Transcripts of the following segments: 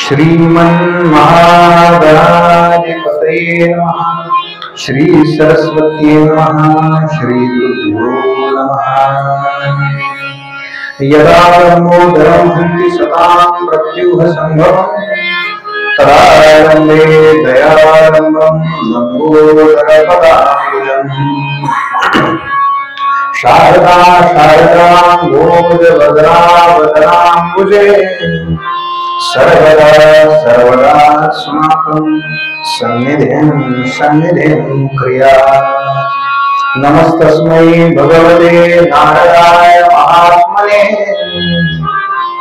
श्रीमन्महागणाधिपतये नमः। श्री सरस्वती नमः। श्री गुरुभ्यो नमः। यदा ब्रह्मोदरं हन्ति सतां प्रत्युह संभवं तदारम्भे दयारम्भं लम्बोदरपदाम्बुजम्। शारदा शारदां भोजभद्रावदनाम्बुजे सर्वदा सर्वदास्माकं सन्निधिं क्रियात्। नमस्तस्मै भगवते नारायणाय महात्मने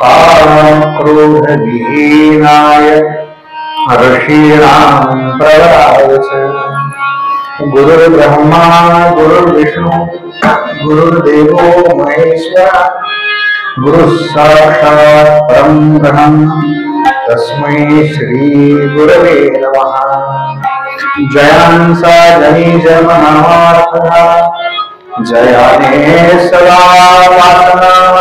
कामक्रोधविहीनाय ऋषीणां प्रवराय च। गुरुर्ब्रह्मा गुरुर्विष्णु गुरुर्देवो महेश्वर गुरुः साक्षात् परं ब्रह्म तस्मै श्री गुरवे नमः। जयांसा जनी जन्मनामार्थः जयाने सदा वासनामन्तकेन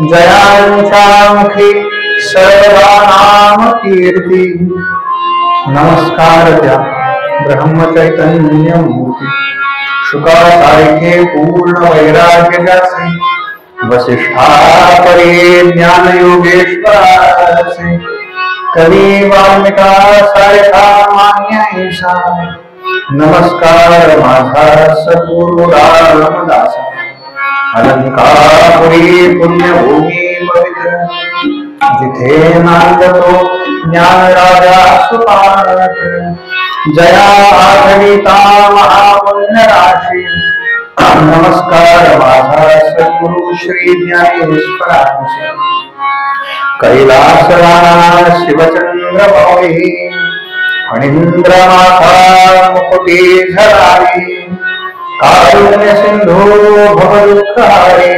जयांसामुखी सर्वानाम कीर्ति। नमस्कार त्या ब्रह्मचैतन्य मूर्ती शुकासारिखे पूर्ण वैराग्य जासे वसिष्ठा परे ज्ञान योगेश्वरासे कवी वाल्मिका सारखा मान्य ऐसा। नमस्कार माझा सद्गुरु रामदास अलंकापुरी पुण्यभूमी पवित्र जिथे नांदतो ज्ञान राजा सुपाठ। जया आठविता महापुण्य राशी। नमस्कार माझा सद्गुरु श्री ज्ञानेश्वरांचे कैलासवास शिवचंद्र मौली फणींद्रनाथा मुकुटी झरारी कारुण्य सिंधू भवदुःखहारी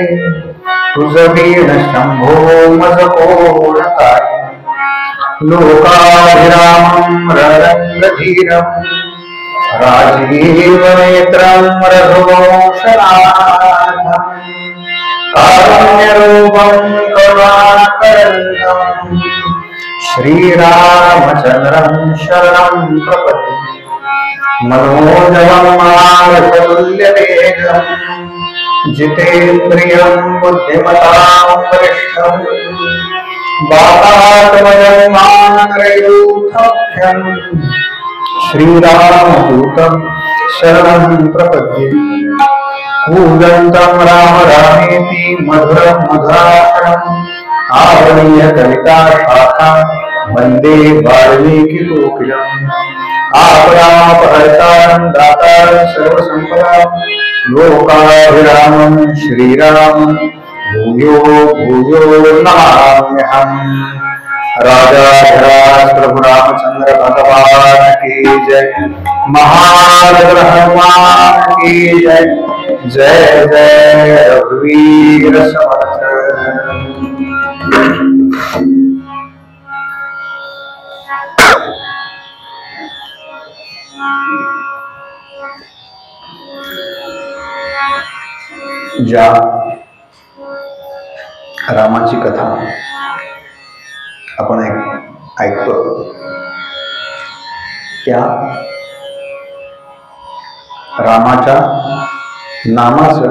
तुझ बीन शंभो मज कोण तारी। लोकाभिरामं ररंगधीरं राजीवनेत्रं रघुवंशनाथं कारुण्यरूपं करुणाकरं श्रीरामचन्द्रं शरणं प्रपद्ये। मनोजवं मारुततुल्यवेगं जितेन्द्रियं बुद्धिमतां वरिष्ठं वातात्मजं मानरयूथभ्यं श्रीरामदूतं शरणं प्रपद्ये। कूजन्तं राम रामेति मधुरं मधुराक्षरम् आवलीय कविता शाखा वन्दे वाल्मीकिकोकिलम्। आपदापहर्तारं दातारं सर्वसम्पदां लोकाभिरामं श्रीरामं भूयो भूयो नमाम्यहम्। राजाधिराज प्रभु रामचंद्र भगवान की जय। महारुद्र हनुमान की जय। जय जय रघुवीर समर्थ। ज्या रामाची कथा आपण ऐकतो त्या रामाच्या नामाचं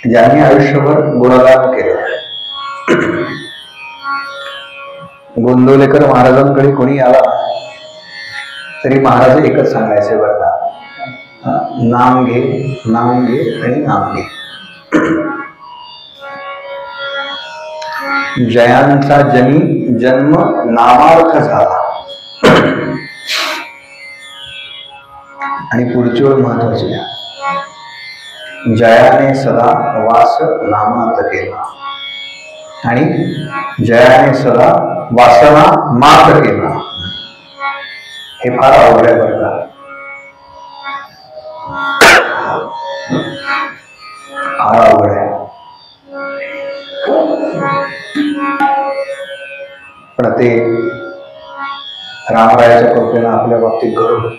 ज्यांनी आयुष्यभर गुणगान केलं। गोंदवलेकर महाराजांकडे कोणी आला तरी महाराज एकच सांगायचे बरं का, नाम घे आणि नाम घे। जयांचा जनी जन्म नामार्थ झाला. आणि पुढची ओळ महत्वाची आहे. जयाने सदा वास नामात केला आणि जयाने सदा वासना मात केला. हे फार अवघड आहे बरं का. फार अवघड आहे. पण ते रामरायाच्या कृपेनं आपल्या बाबतीत घडून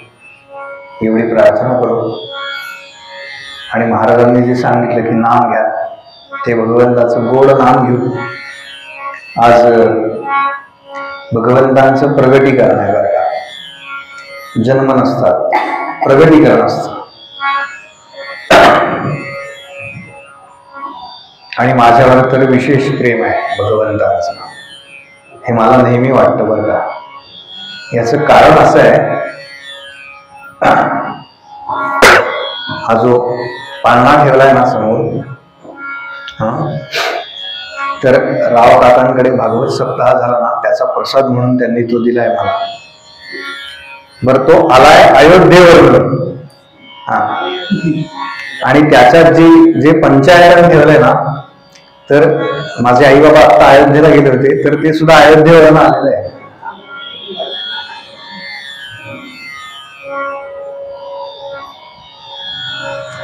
एवढी प्रार्थना करू. आणि महाराजांनी जे सांगितलं की नाम घ्या, ते भगवंताचं गोड नाम घेऊ. आज भगवंतांचं प्रगटीकरण आहे बरं का. जन्म नसतात, प्रगटीकरण असतं. आणि माझ्यावर तर विशेष प्रेम आहे भगवंतांचं. हे मला नेहमी वाटतं बरं का. याचं कारण असं आहे, हा जो पाळणा ठेवलाय ना समोर, तर राव काकांकडे भागवत सप्ताह झाला ना, त्याचा प्रसाद म्हणून त्यांनी तो दिलाय मला. बर, तो आलाय अयोध्येवरून. आणि त्याच्यात जे पंचायतन ठेवलंय ना, तर माझे आई बाबा आता अयोध्येला गेले होते, तर ते सुद्धा अयोध्येवरून आलेलं आहे.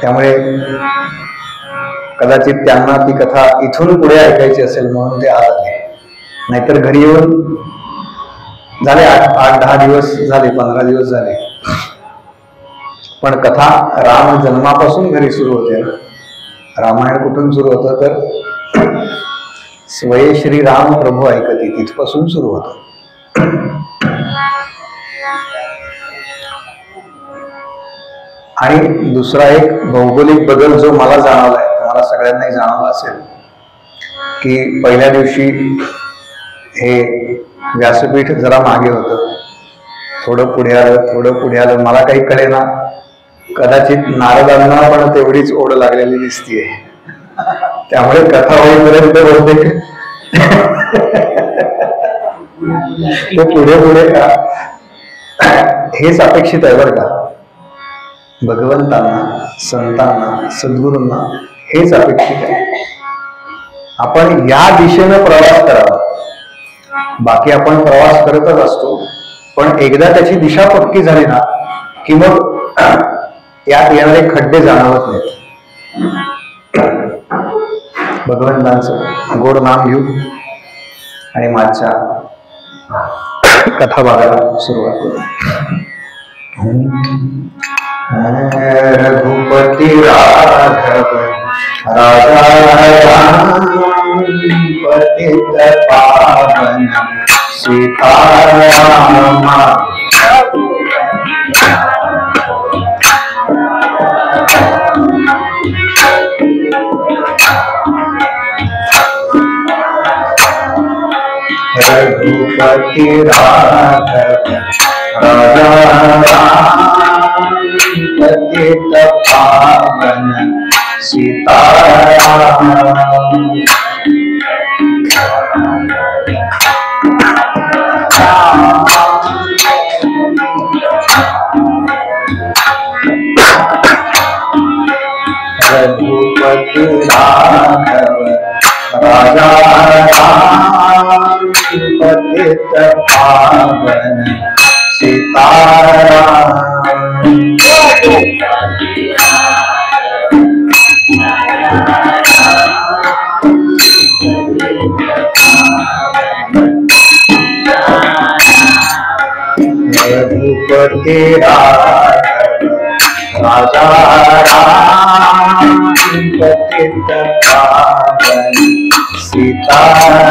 त्यामुळे कदाचित त्यांना ती कथा इथून पुढे ऐकायची असेल म्हणून ते आज आले. नाहीतर घरी येऊन झाले 8-10 दिवस झाले, 15 दिवस झाले. पण कथा राम जन्मापासून घरी सुरू होते. रामायण कुठून सुरू होतं तर स्वये श्री राम प्रभू ऐकती, तिथपासून सुरू होतं. आणि दुसरा एक भौगोलिक बदल जो मला जाणवलाय, तुम्हाला सगळ्यांनाही जाणवला असेल, की पहिल्या दिवशी हे व्यासपीठ जरा मागे होतं, थोडं पुढे आलं. मला काही कळेना, कदाचित नारदांना पण तेवढीच ओढ लागलेली दिसतीये. त्यामुळे कथा होईपर्यंत बहुतेक ते पुढे का हेच अपेक्षित आहे बरं का. भगवंतांना, संतांना, सद्गुरूंना हेच अपेक्षित आहे. आपण या दिशेनं प्रवास करावा. बाकी आपण प्रवास करतच असतो, पण एकदा त्याची दिशा पक्की झाली ना की मग त्यात येणारे खड्डे जाणवत नाहीत. भगवंतांचं गोड नाम घेऊ आणि माझ्या कथा भागाला सुरुवात करू. रघुपति राघव राजा पतित पावन सीताराम. रघुपति राघव राजा पतित पावन सीताराम. रघुपति राघव राजा पतित पावन सीताराम. रघुपति राघव राजा पतित पावन सीताराम.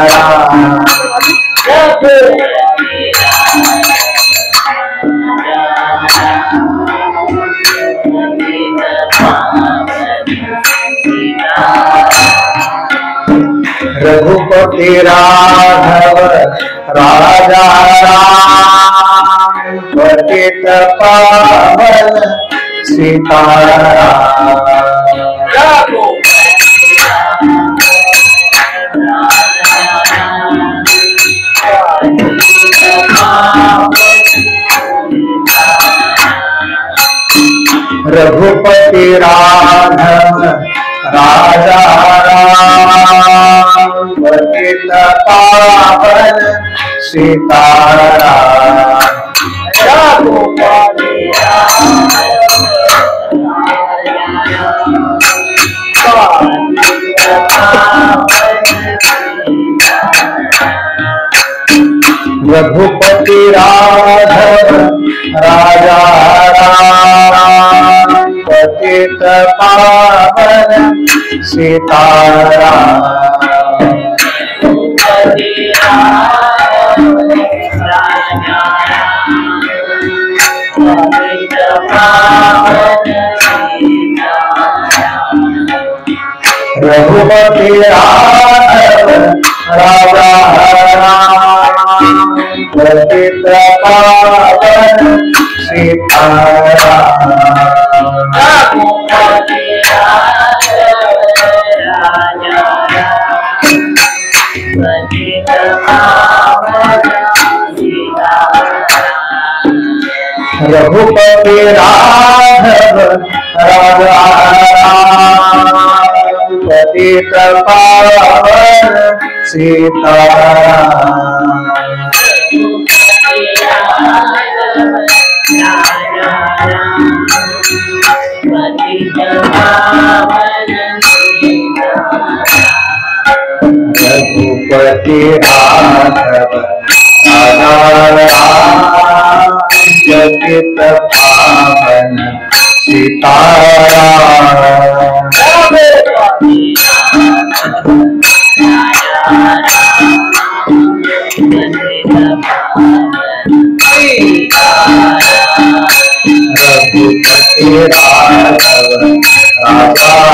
रघुपति राघव राजा पतित पावन सीताराम. राघव राजा राम पतित पावन सीताराम। रघुपति रघुपति राघव राजा राम पतित पावन सीताराम। रघुपति राघव राजा राम पतित पावन सीताराम। रघुपति राघव राजा राम पतित पावन सीताराम। रघुपति राघव राजा राम पतित पावन सीताराम। रघुपति राघव राजा राम पतित पावन सीताराम। रघुपति राघव राजा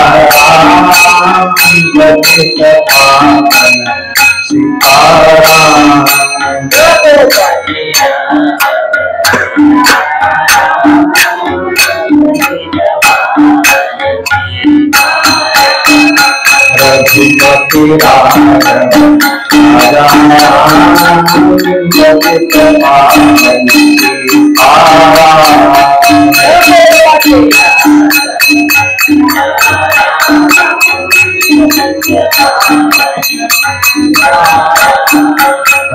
राम पतित पावन सीताराम।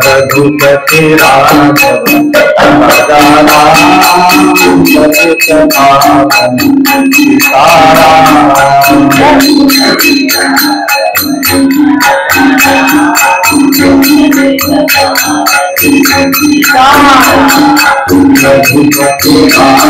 रघुपति राघव राजा राम पतित पावन रघुपति राघव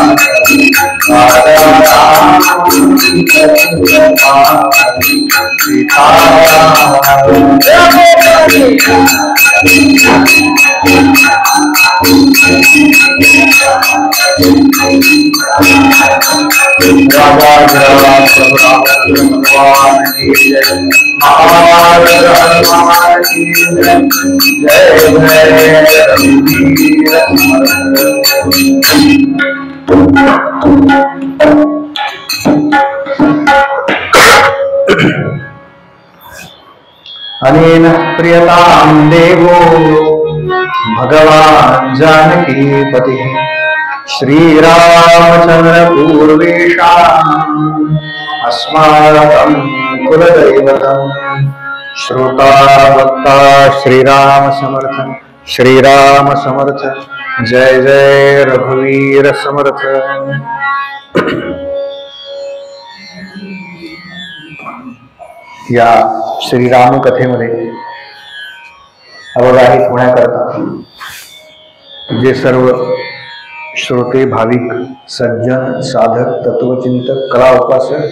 अनेन प्रियतां देवो भगवान् जानकीपति श्रीरामचंद्र पूर्वेषाम् अस्माकं कुलदैवतम् श्रोता वक्ता श्रीराम समर्थ जय जय रघुवीर समर्थ। या श्रीराम कथेमध्ये अवगाहित होण्याकरता जे सर्व श्रोते भाविक सज्जन साधक तत्वचिंतक कला उपासक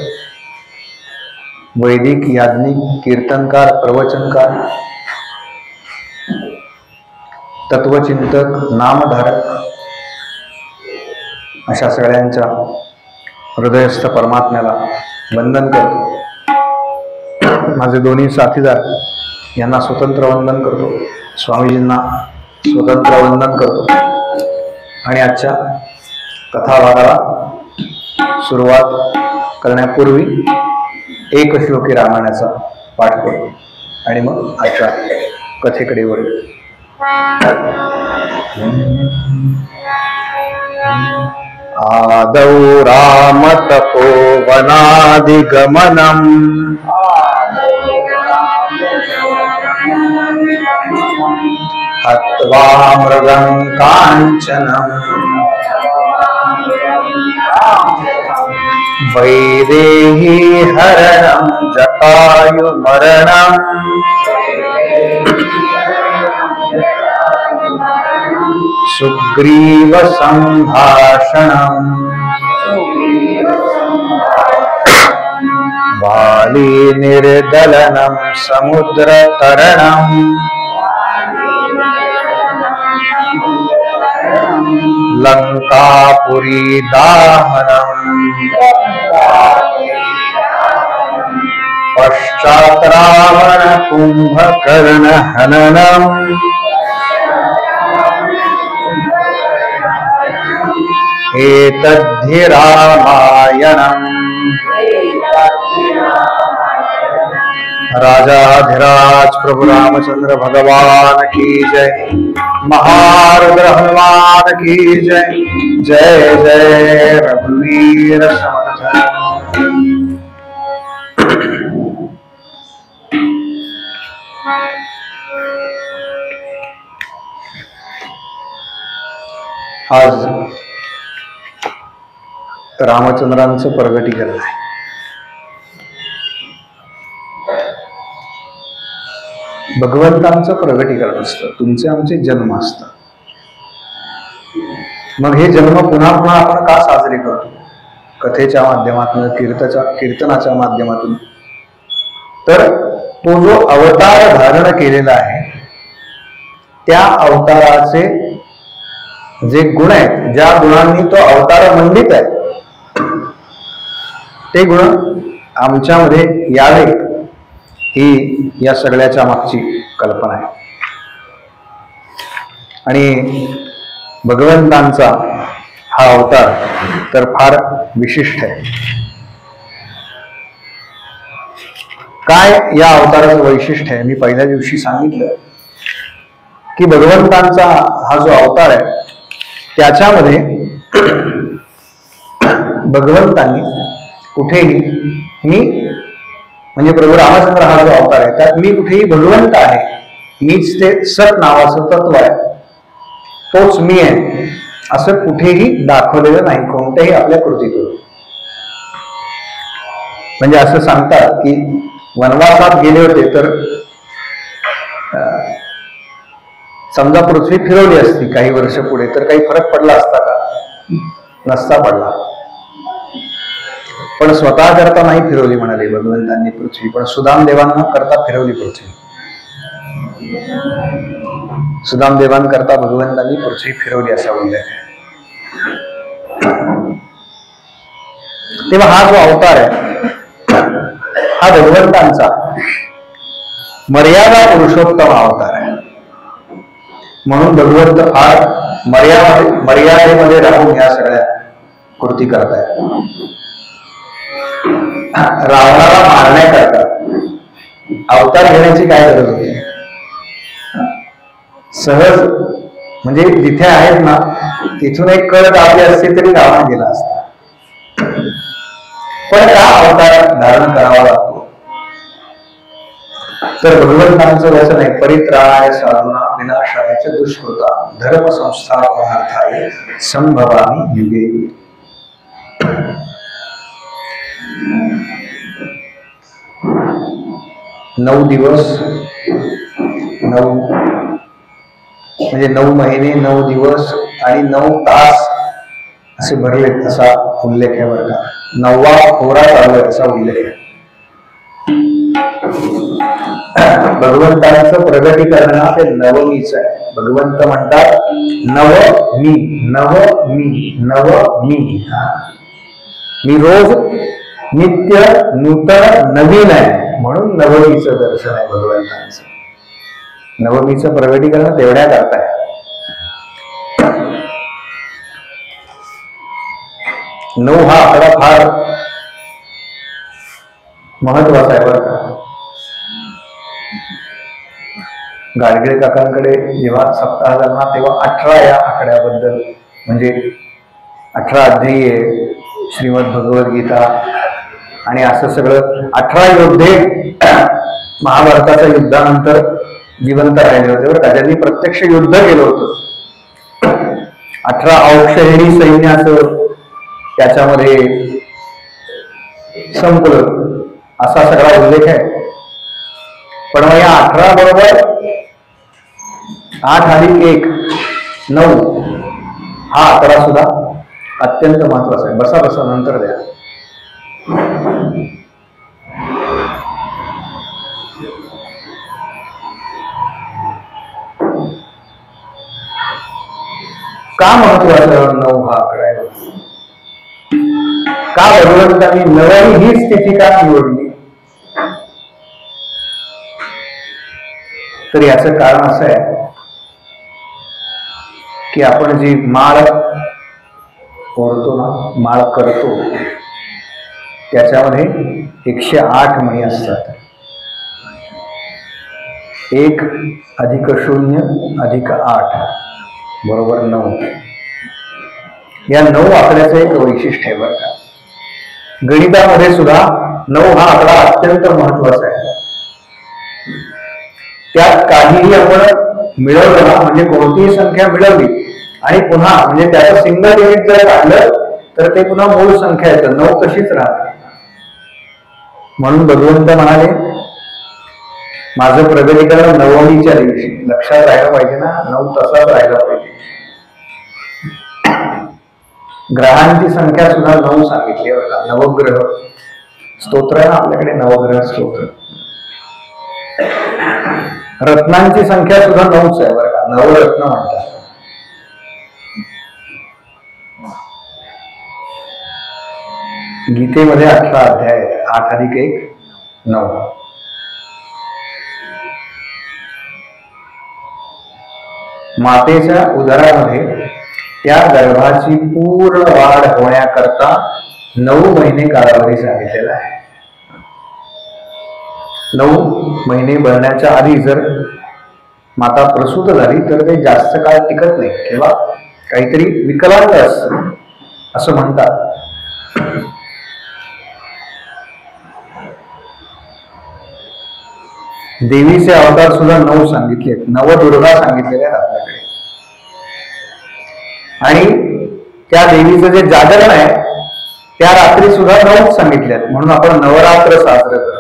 वैदिक याज्ञिक कीर्तनकार प्रवचनकार तत्वचिंतक नामधारक अशा सगळ्यांच्या हृदयस्थ परमात्म्याला वंदन करतो। माझे दोन्ही साथीदार यांना स्वतंत्र वंदन करतो, स्वामीजींना स्वतंत्र वंदन करतो आणि आजच्या कथाभागाला सुरुवात करण्यापूर्वी एक श्लोकी रामायणाचा पाठ करतो आणि मग आजच्या कथेकडे वळू। आदौ राम तपोवनादिगमनम् हत्वा मृगं काञ्चनम् वैदेही हरणं जटायुमरणम् सुग्रीव संभाषणम् वाली निर्दलनं समुद्रतरणम् लंकापुरी दाहनम् पश्चात् रावण कुंभकर्ण हननम् एतद्धि रामायणम्। राजाधिराज प्रभु रामचंद्र भगवान की जय। महारुद्र हनुमान की जय। जय जय रघुवीर समर्थ। आज रामचंद्रांचं प्रगटीकरण आहे। भगवंतांचं प्रगटीकरण असतं, तुमचे आमचे जन्म असतात। मग हे जन्म पुन्हा पुन्हा आपण का साजरे करतो? कथेच्या माध्यमातून, कीर्तनाच्या माध्यमातून। तर तो जो अवतार धारण केलेला आहे त्या अवताराचे जे गुण आहेत, ज्या गुणांनी तो अवतार मंडित आहे, ते गुण आमच्यामध्ये यावे ही या सगळ्याच्या मागची कल्पना आहे। आणि भगवंतांचा हा अवतार तर फार विशिष्ट आहे। काय या अवताराचं वैशिष्ट्य आहे? मी पहिल्या दिवशी सांगितलं की भगवंतांचा हा जो अवतार आहे त्याच्यामध्ये भगवंतांनी कुठेही मी म्हणजे प्रभू रामचंद्र हा जो अवतार आहे त्यात मी कुठेही भगवंत आहे, मीच ते सत नावाचं तत्व आहे, तोच मी आहे असं कुठेही दाखवलेलं नाही कोणत्याही आपल्या कृतीतून। म्हणजे असं सांगतात की वनवासात गेले होते तर समजा पृथ्वी फिरवली असती काही वर्ष पुढे तर काही फरक पडला असता का? नसता पडला। पण स्वतः करता नाही फिरवली म्हणाले भगवंतांनी पृथ्वी, पण सुदामदेवांना करता फिरवली पृथ्वी। सुदामदेवांकरता भगवंतांनी पृथ्वी फिरवली असा उल्लेख आहे। तेव्हा हा जो अवतार आहे हा भगवंतांचा मर्यादा पुरुषोत्तम अवतार आहे। म्हणून भगवंत फार मर्यादेमध्ये राहून या सगळ्या कृती करतायत। रावणाला मारण्याकरता अवतार घेण्याची काय गरज होती? सहज म्हणजे जिथे आहेत ना तिथून एक कळ दाबली असती तरी रावण गेला असता। पण का अवतार धारण करावा लागतो? तर भगवंतांचं वचन आहे, परित्राणाय साधूनां विनाशाय च दुष्कृतां धर्म संस्थापनार्थाय संभवामि युगे युगे। 9 दिवस 9 म्हणजे 9 महिने 9 दिवस आणि 9 तास असे भरलेत असा उल्लेख आहे बरं का। 9वा खोरा चालू आहे असा उल्लेख आहे। भगवंतांचं प्रगटीकरण ते नवमीच आहे। भगवंत म्हणतात नवमी नवमी नवमी। मी रोज नित्य नूतन नवीन आहे म्हणून नवमीचं दर्शन आहे भगवंतांचं। नवमीचं प्रगटीकरण तेवढ्या करताय। 9 हा आकडा फार महत्वाचा आहे बरं का। गाडगीळ काकांकडे जेव्हा सप्ताह झाला तेव्हा 18 या आकड्याबद्दल म्हणजे 18 अध्यायी आहे श्रीमद भगवद्गीता, आणि असं सगळं 18 योद्धे महाभारताच्या युद्धानंतर जिवंत राहिले होते बरं का, ज्यांनी प्रत्यक्ष युद्ध केलं होतं. 18 औक्षहिणी सैन्याचं त्याच्यामध्ये संपलं असा सगळा उल्लेख आहे. पण मग या 18 बरोबर 8 अधिक 1 9 हा आकडा सुद्धा अत्यंत महत्वाचा आहे. बसा बसा, नंतर द्या. का महत्वाचा 9 हा आकडा आहे? का भगवंतांनी 9 ही स्थिती का निवडली? तर याचं कारण असं आहे की आपण जी माळ ओढतो ना, माळ करतो, त्याच्यामध्ये 108 मणी असतात. 1 अधिक 0 अधिक 8 बरोबर 9. या 9 आकड्याचं एक वैशिष्ट्य आहे बरं का. गणितामध्ये सुद्धा 9 हा आकडा अत्यंत महत्वाचा आहे. त्यात काहीही आपण मिळवलं ना, म्हणजे कोणतीही संख्या मिळवली आणि पुन्हा म्हणजे त्याचं सिंगल युनिट जर काढलं तर ते पुन्हा मूळ संख्या येतं, 9 तशीच राहते. म्हणून भगवंत म्हणाले माझं प्रगतीकरण 9वीच्या दिवशी. लक्षात राहायला पाहिजे ना, 9 तसाच राहायला पाहिजे. ग्रहांची संख्या सुद्धा 9 सांगितली बघा. नवग्रह स्तोत्र आहे ना आपल्याकडे, नवग्रह स्तोत्र. रत्नांची संख्या सुद्धा 9च आहे बरं का, नवरत्न म्हणतात. गीतेमध्ये 18 अध्याय आहेत. 8 अधिक 1 9. मातेच्या उदरामध्ये त्या गर्भाची पूर्ण वाढ होण्याकरता 9 महिने कालावधी सांगितलेला आहे. 9 महिने भरण्याच्या आधी जर माता प्रसूत झाली तर ते जास्त काळ टिकत नाही किंवा काहीतरी विकलांग असतं असं म्हणतात. देवीचे अवतार सुद्धा 9 सांगितले आहेत. नवदुर्गा सांगितलेले आहेत आपल्याकडे. आणि त्या देवीचं जे जागरण आहे त्या रात्री सुद्धा 9 सांगितले आहेत. म्हणून आपण नवरात्र साजरं करतो.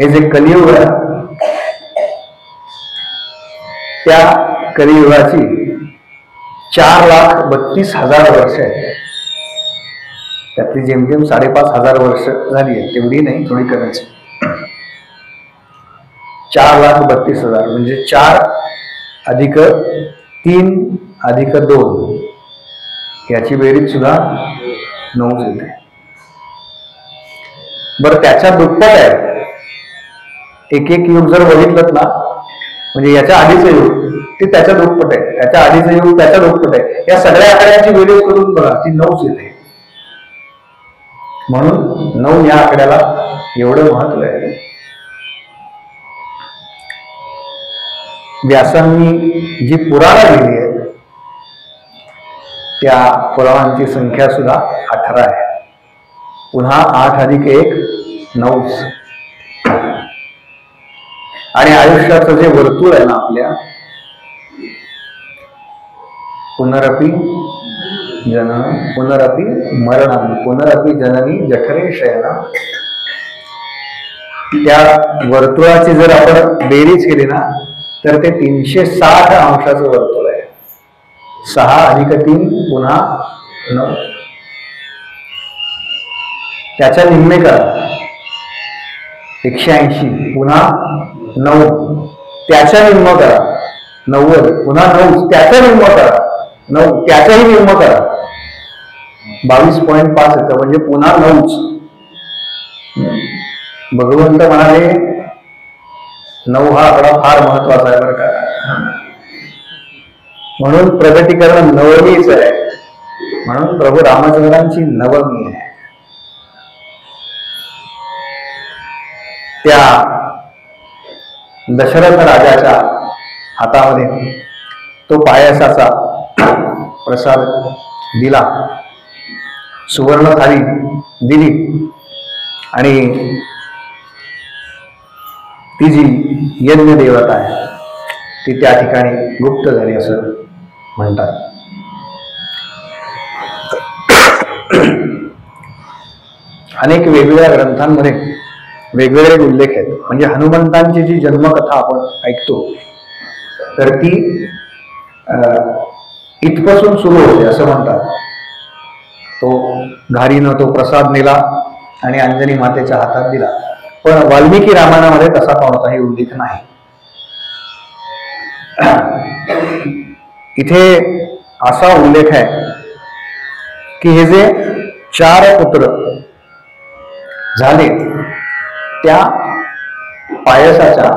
हे जे कलियुग आहे त्या कलियुगाची 4,32,000 वर्ष आहे. त्यातली जेमतेम 5,500 वर्ष झाली आहे, तेवढी नाही, थोडी कमीच. 4,32,000 म्हणजे 4 अधिक 3 अधिक 2 याची बेरीज सुद्धा 9 येते. बरं, त्याच्या दुप्पट आहे. एक युग जर बघितलं ना, म्हणजे याच्या आधीचं युग ते त्याच्या दुप्पट आहे, त्याच्या आधीचं युग त्याच्या दुप्पट आहे. या सगळ्या आकड्यांची बेरीज करून बघा, ती 9 येते. म्हणून 9 या आकड्याला एवढं महत्व आहे. व्यासांनी जी पुराणं लिहिली आहे त्या पुराणांची संख्या सुद्धा 18 आहे. पुन्हा 8 अधिक 1 9. आणि आयुष्याचं जे वर्तुळ आहे ना आपल्या, पुनरपि जनन पुनरपि मरण पुनरपि जननी जठरे शयन, त्या वर्तुळाची जर आपण बेरीज केली ना तर ते 360 अंशाचं वर्तुळ आहे. 6 अधिक 3 पुन्हा 9. त्याच्या निम्मे करा 180 पुन्हा 9. त्याच्या निम्म करा 90 पुन्हा 9. त्याच्या निम्म करा 9. त्याच्याही निम्म करा 22.5 येतं, म्हणजे पुन्हा 9. भगवंत म्हणाले 9 हा आकडा फार महत्वाचा आहे बरं का. म्हणून प्रगतीकरण 9वीच आहे. म्हणून प्रभू रामचंद्रांची 9वी आहे. त्या दशरथ राजाच्या हातामध्ये तो पायसाचा प्रसाद दिला, सुवर्ण थाळी दिली आणि ती जी यज्ञ देवता आहे ती त्या ठिकाणी गुप्त झाली असं म्हणतात. अनेक वेगवेगळ्या ग्रंथांमध्ये वेगवेगळे उल्लेख आहेत. म्हणजे हनुमंतांची जी जन्मकथा आपण ऐकतो तर ती इथपासून सुरू होते असं म्हणतात. तो घारीनं तो प्रसाद नेला आणि अंजनी मातेच्या हातात दिला. पण वाल्मिकी रामायणामध्ये तसा कोणताही उल्लेख नाही. इथे असा उल्लेख आहे की हे जे 4 पुत्र झाले त्या पायसाच्या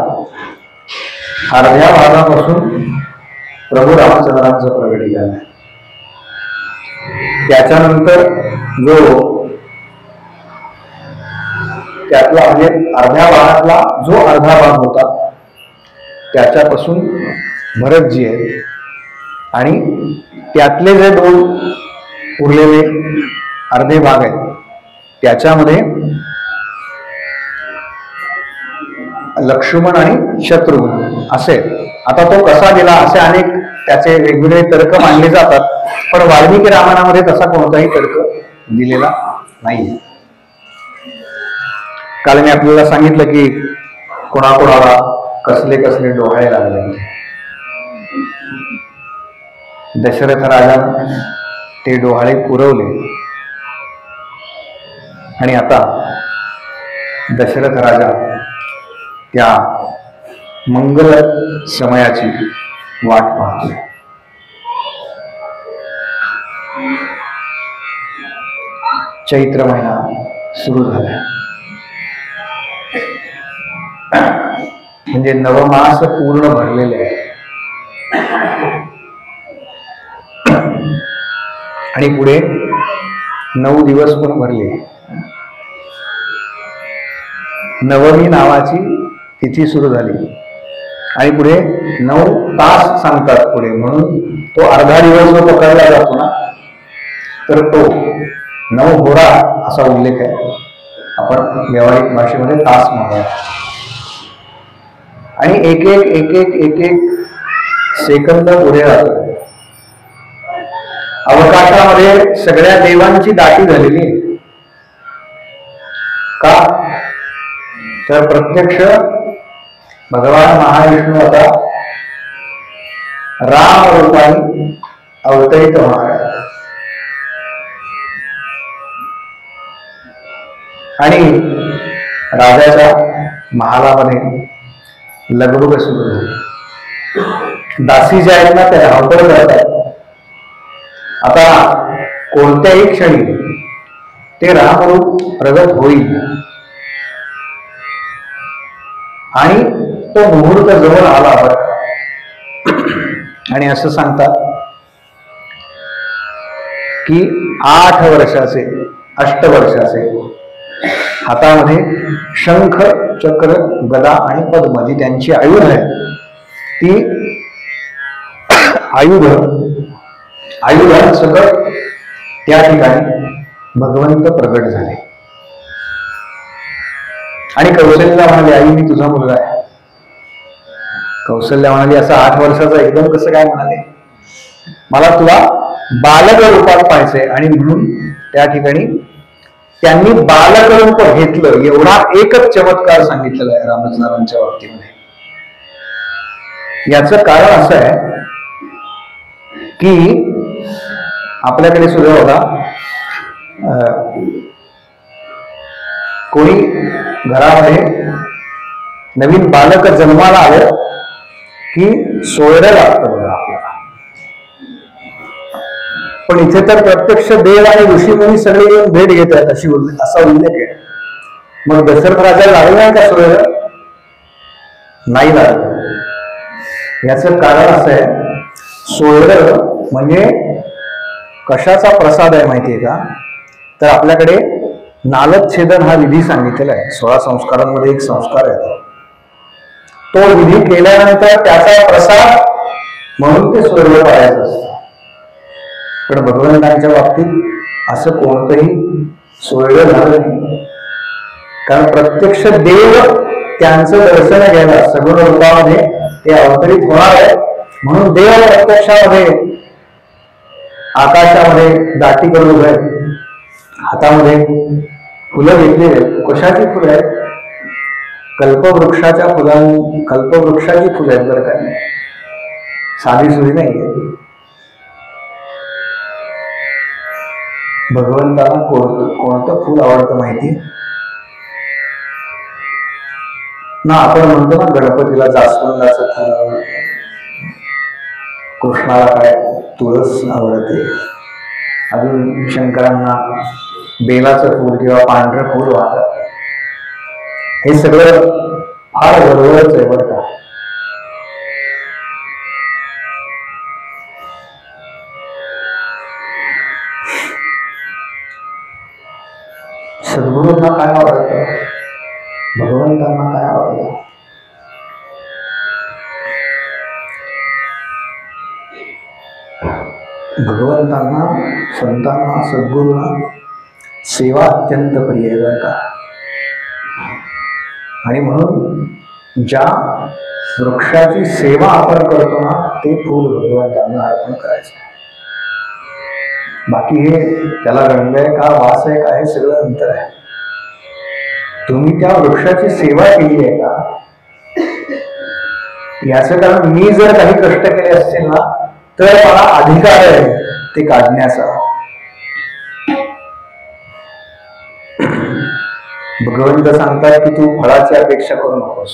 अर्ध्या भागापासून प्रभू रामचंद्रांचं प्रगटीकरण आहे. त्याच्यानंतर जो त्यातला म्हणजे अर्ध्या भागातला जो अर्धा भाग होता त्याच्यापासून भरतजी आहेत आणि त्यातले जे 2 उरलेले अर्धे भाग आहेत त्याच्यामध्ये लक्ष्मण आणि शत्रुघ्न असे. आता तो कसा गेला असे अनेक त्याचे वेगवेगळे तर्क मांडले जातात, पण वाल्मिकी रामायणामध्ये तसा कोणताही तर्क दिलेला नाही. काल मी आपल्याला सांगितलं की कोणाकोणाला कसले कसले डोहाळे लागले. दशरथ राजानं ते डोहाळे पुरवले आणि आता दशरथ राजा त्या मंगल समयाची वाट पाहतो. चैत्र महिना सुरू झाला म्हणजे नवमास पूर्ण भरलेले आहे आणि पुढे 9 दिवस पण भरले. नवमी नावाची तिथी सुरू झाली आणि पुढे 9 तास सांगतात पुढे, म्हणून तो अर्धा दिवस जो पकडला जातो ना तर तो 9 होरा असा उल्लेख आहे. आपण व्यावहारिक भाषेमध्ये तास म्हणूया आणि एक एक सेकंद पुढे राहतो. अवकाशामध्ये सगळ्या देवांची दाटी झालेली आहे. का तर प्रत्यक्ष भगवान महाविष्णू आता राम रूपाने अवतरित होणार आहे आणि राजाच्या महालामध्ये लगबग सुरू झाली. दासी ज्या आहेत ना त्या धावपळ करतात. आता कोणत्याही क्षणी ते रामरूप प्रगट होईल आणि तो मुहूर्त जवळ आला आणि असं सांगतात की 8 वर्षाचे 8 वर्षाचे हातामध्ये शंख चक्र गदा आणि पद्म जी त्यांची आयुध आहे ती आयुधांसकट त्या ठिकाणी भगवंत प्रगट झाले आणि कौशल्या म्हणाली आई मी तुझा मुलगा आहे. कौशल्या म्हणाली असं 8 वर्षाचा एकदम कसं काय म्हणाले, मला तुला बालक रूपात पाहायचंय. आणि म्हणून त्या ठिकाणी त्यांनी बालक रूप घेतलं. एवढा एकच चमत्कार सांगितलेला आहे रामचंद्रांच्या बाबतीमध्ये. याचं कारण असं आहे की आपल्याकडे सुद्धा होता कोणी घरामध्ये नवीन बालक जन्माला आलं की सोयरं लागतं बघा आपल्याला. पण इथे तर प्रत्यक्ष देव आणि ऋषीमुनी सगळे येऊन भेट घेत आहेत असा उल्लेख आहे. मग दशरथ राजा लागलं नाही का सोयरं? नाही लागलं. याचं कारण असं आहे, सोयरं म्हणजे कशाचा प्रसाद आहे माहितीये का? तर आपल्याकडे नालच्छेदन हा विधी सांगितलेला आहे. 16 संस्कारांमध्ये एक संस्कार आहे तो विधी केल्यानंतर त्याचा प्रसाद म्हणून ते स्वर्ग पाहायचं असतं. पण भगवंतांच्या बाबतीत असं कोणतंही स्वर्ग झालं नाही, कारण प्रत्यक्ष देव त्यांचं दर्शन घ्यायला सगुण रूपामध्ये ते अवतरित होणार आहे. म्हणून देव प्रत्यक्षामध्ये आकाशामध्ये दाटी करून उभे, हातामध्ये फुलं घेतली. कशाची फुलं आहेत? कल्पवृक्षाच्या कल्पवृक्षाची फुलं आहेत बरं का, साधी सुधी नाही आहे. भगवंताला कोणतं फुल आवडतं माहिती ना? आपण म्हणतो ना गणपतीला जास्वंदाचं फुल आवडतं, कृष्णाला काय तुळस आवडते, अजून शंकरांना बेलाचं फूल किंवा पांढरं फूल वाटत. हे सगळं फार बरोबरच आहे बरं का. सद्गुरूंना काय आवडतं, भगवंतांना काय आवडतं? भगवंतांना, संतांना, सद्गुरूंना सेवा अत्यंत प्रिय आहे बरं का. आणि म्हणून ज्या वृक्षाची सेवा आपण करतो ना, ते फूल भगवंतांना अर्पण करायचं. बाकी हे त्याला रंग आहे का, वास आहे का, हे सगळं अंतर आहे. तुम्ही त्या वृक्षाची सेवा केली आहे का याचं कारण मी जर काही कष्ट केले असतील ना, तर मला अधिकार आहे ते काढण्याचा. भगवंत सांगतात की तू फळाची अपेक्षा करू नकोस.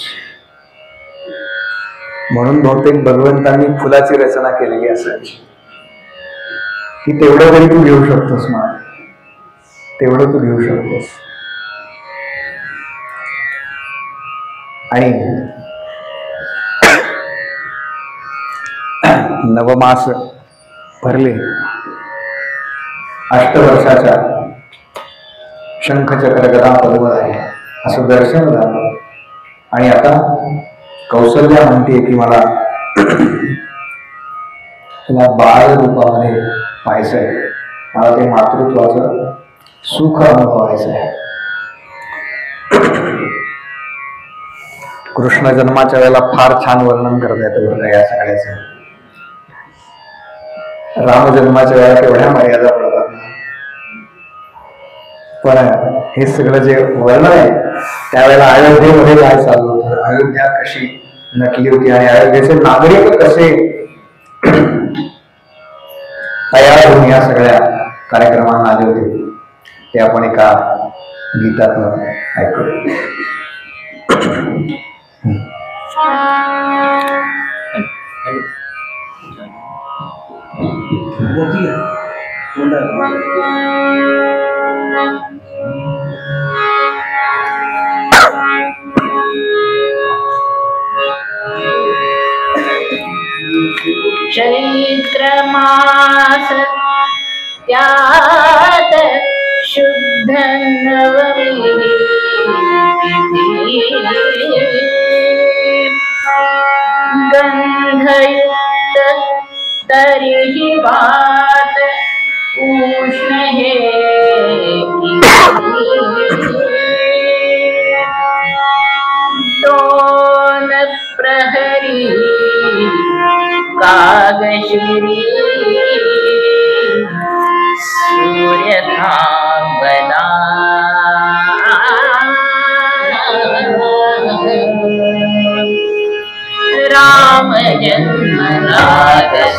म्हणून बहुतेक भगवंतांनी फुलाची रचना केलेली असायची की तेवढं तरी तू घेऊ शकतोस, मला तेवढं तू घेऊ शकतोस. आणि नवमास भरले, 8 वर्षाच्या शंखचक्र गदा पद्म आहे असं दर्शन झालं. आणि आता कौसल्या म्हणते की मला तुला बाळ रूपामध्ये पाहायचंय, मला ते मातृत्वाचं सुख अनुभवायचं आहे. कृष्ण जन्माच्या वेळेला फार छान वर्णन करता येतं बरं या सगळ्याचं. राम जन्माच्या वेळेला केवढ्या मर्यादा पडतात ना. पण हे सगळं जे वर्णन आहे त्यावेळेला अयोध्येमध्ये काय चाललं होतं, अयोध्या कशी नटली होती आणि अयोध्येचे नागरिक कसे तयार होऊन या सगळ्या कार्यक्रमांना आले होते, ते आपण एका गीतातून ऐकू. चैत्र मास त्यात शुद्ध नवमी गंधयुक्त तरीही वात उष्ण हे दोन प्रहरी कागशिरी सूर्य थांबला राम जन्मला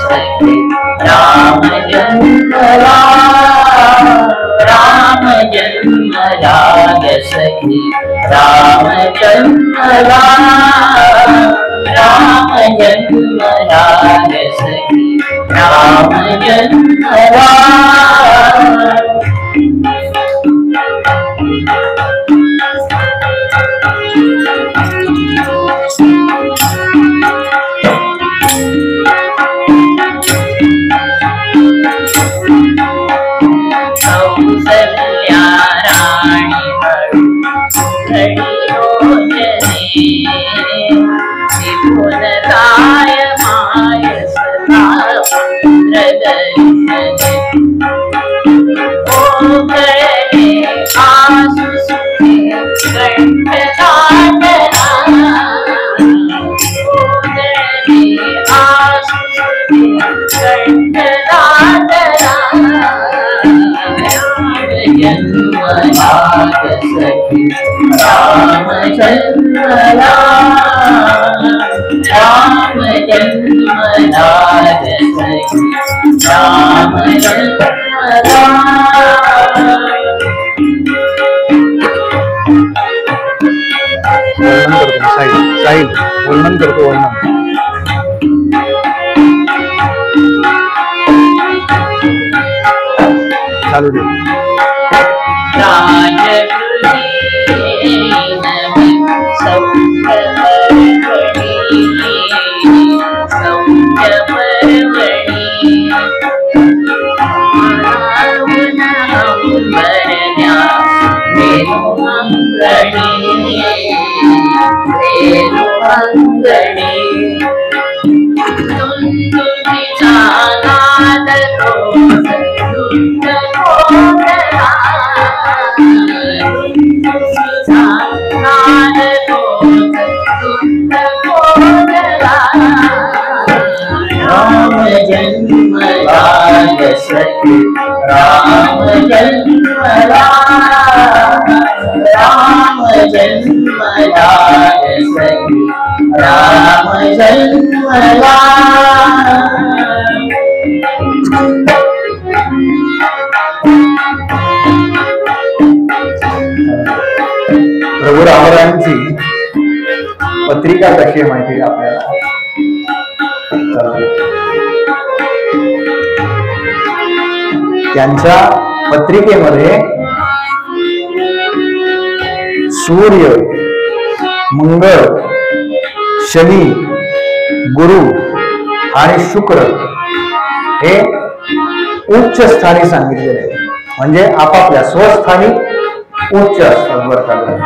सखी राम जन्मला राम जन्मला सखी राम जन्मला राम जन्मला सखी राम जन्मला सखी राम जन्मला राम जन्मला सखी राम जन्मला साहिल वर्णन करतो वर्णन चालू दे सखी राम जन्मला राम जन्मला सखी राम जन्मला प्रभू रामरायांची पत्रिका कशी आहे माहिती आहे आपल्याला त्यांच्या पत्रिकेमध्ये सूर्य मंगळ शनी गुरु आणि शुक्र हे उच्च स्थानी सांगितलेले म्हणजे आपापल्या स्वस्थानी उच्च असतात बरं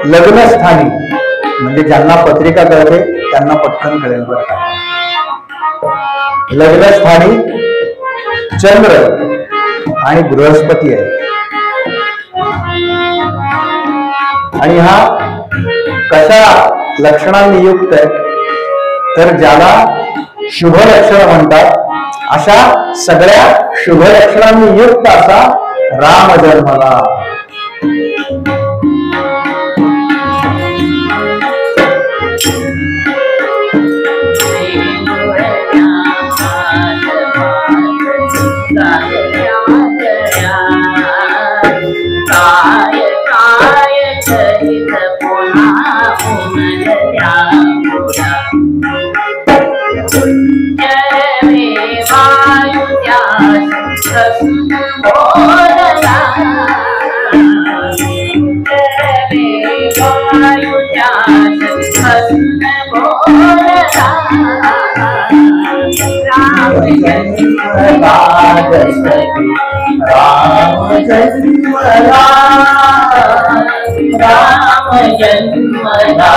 लग्नस्थानी म्हणजे ज्यांना पत्रिका कळते त्यांना पटकन कळेल बरं लग्नस्थानी चंद्र आणि बृहस्पती आहे आणि हा कशा लक्षणांनी युक्त आहे तर ज्याला शुभ लक्षण म्हणतात अशा सगळ्या शुभ लक्षणांनी युक्त असा राम जन्मला राम जन्मला राम जन्मला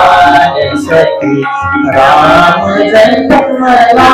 सखी राम जन्मला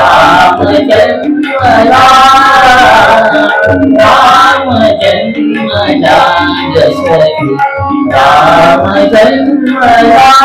राम जन्मला राम जन्मला सखी राम जन्मला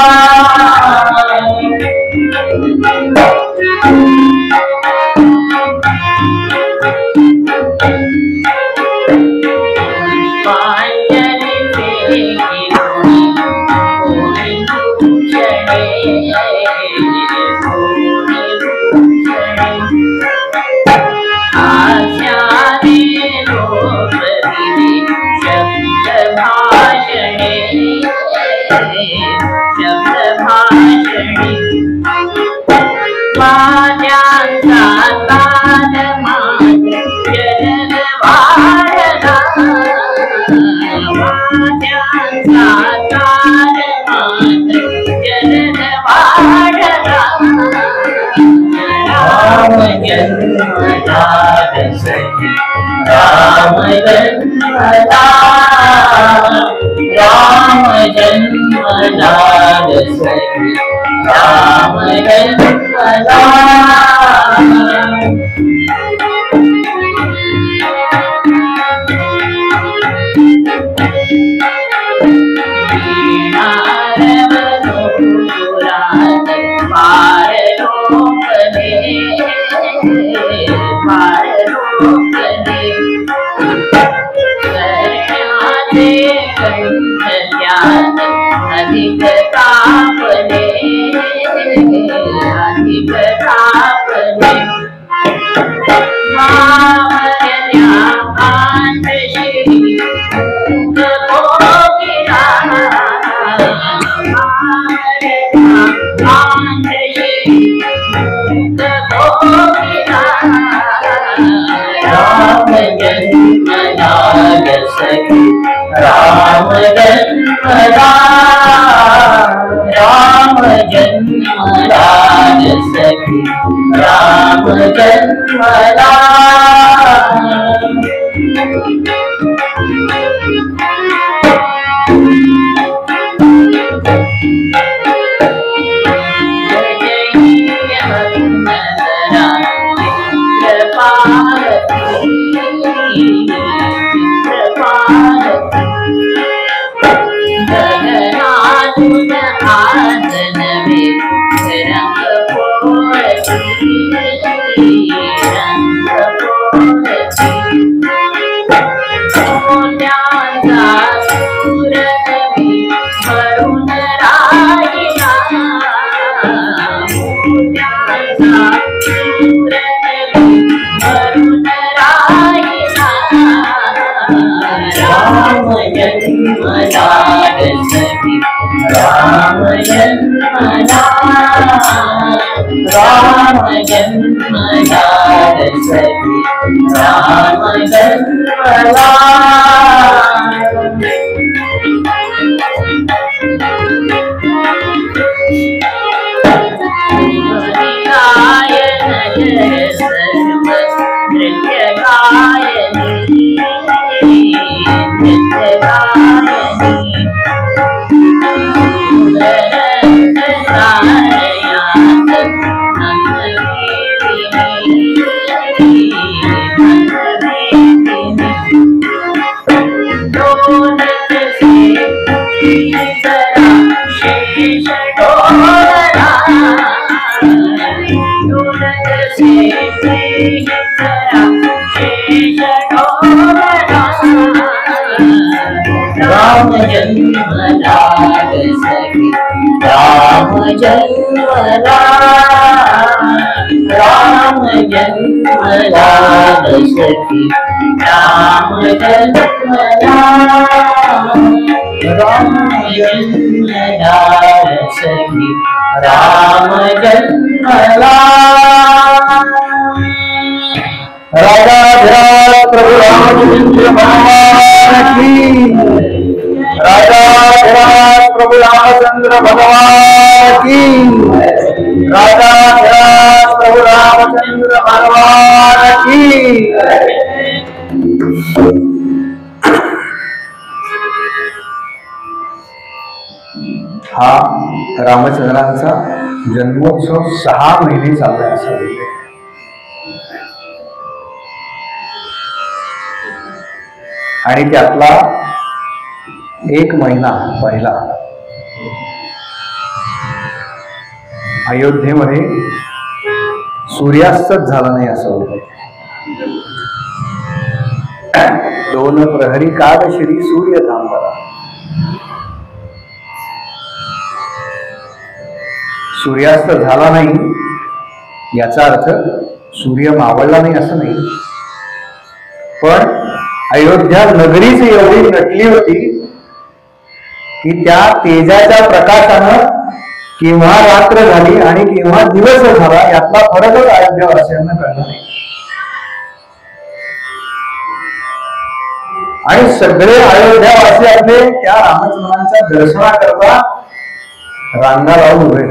हा रामचंद्रांचा जन्मोत्सव 6 महिने चाललाय असं बोलले. आणि त्यातला 1 महिना पहिला अयोध्येमध्ये सूर्यास्तच झाला नाही असं बोलले. 2 प्रहरी काळ श्री सूर्य थांबला. सूर्यास्त झाला नाही याचा अर्थ सूर्य मावळला नाही असं नाही, पण अयोध्या नगरीच एवढी नटली होती की त्या तेजाच्या प्रकाशानं केव्हा रात्र झाली आणि केव्हा दिवस झाला यातला फरकच अयोध्यावासियांना कळला नाही. आणि सगळे अयोध्यावासी आपले त्या रामचंद्रांच्या दर्शनाकरता रांगा लावून उभे.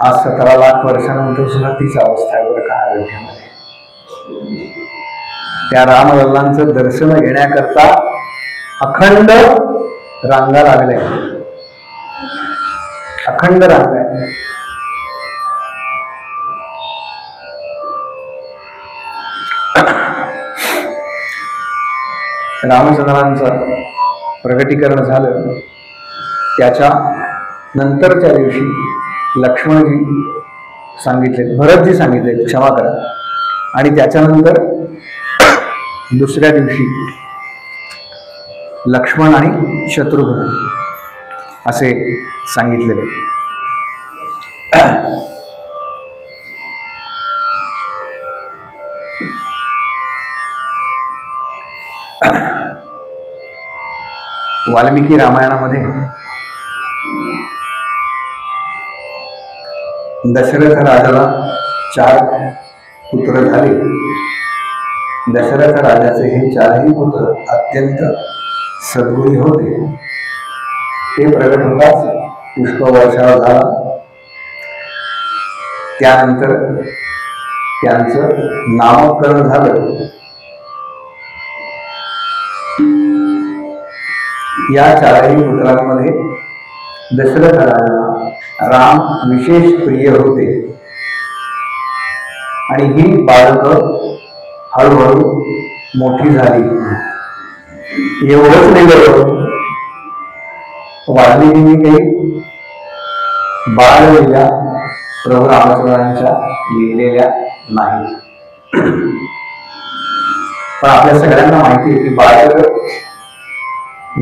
आज 17 लाख वर्षानंतर सुद्धा तीच अवस्था आहे बरं का अयोध्येमध्ये. त्या रामलल्लांचं दर्शन घेण्याकरता अखंड रांगा लागल्या, अखंड रांगा. रामचंद्रांचं प्रगटीकरण झालं. त्याच्या नंतरच्या दिवशी लक्ष्मणजी सांगितले, भरतजी सांगितले क्षमा करा, आणि त्याच्यानंतर दुसऱ्या दिवशी लक्ष्मण आणि शत्रुघ्न असे सांगितलेले. वाल्मिकी रामायणामध्ये दशरथ राजाला 4 पुत्र झाले. दशरथ राजाचे हे 4ही पुत्र अत्यंत सद्गुणी होते. ते प्रगट होताच पुष्पवर्षाव झाला. त्यानंतर त्यांचं नामकरण झालं. या 4ही पुत्रांमध्ये दशरथ राजाला राम विशेष प्रिय होते आणि ही बालकं हळूहळू मोठी झाली. एवढंच नाही बरोबर, वाल्मिकींनी काही बाललीला प्रभू रामचंद्रांच्या लिहिलेल्या नाही. पण आपल्या सगळ्यांना माहिती आहे की बालक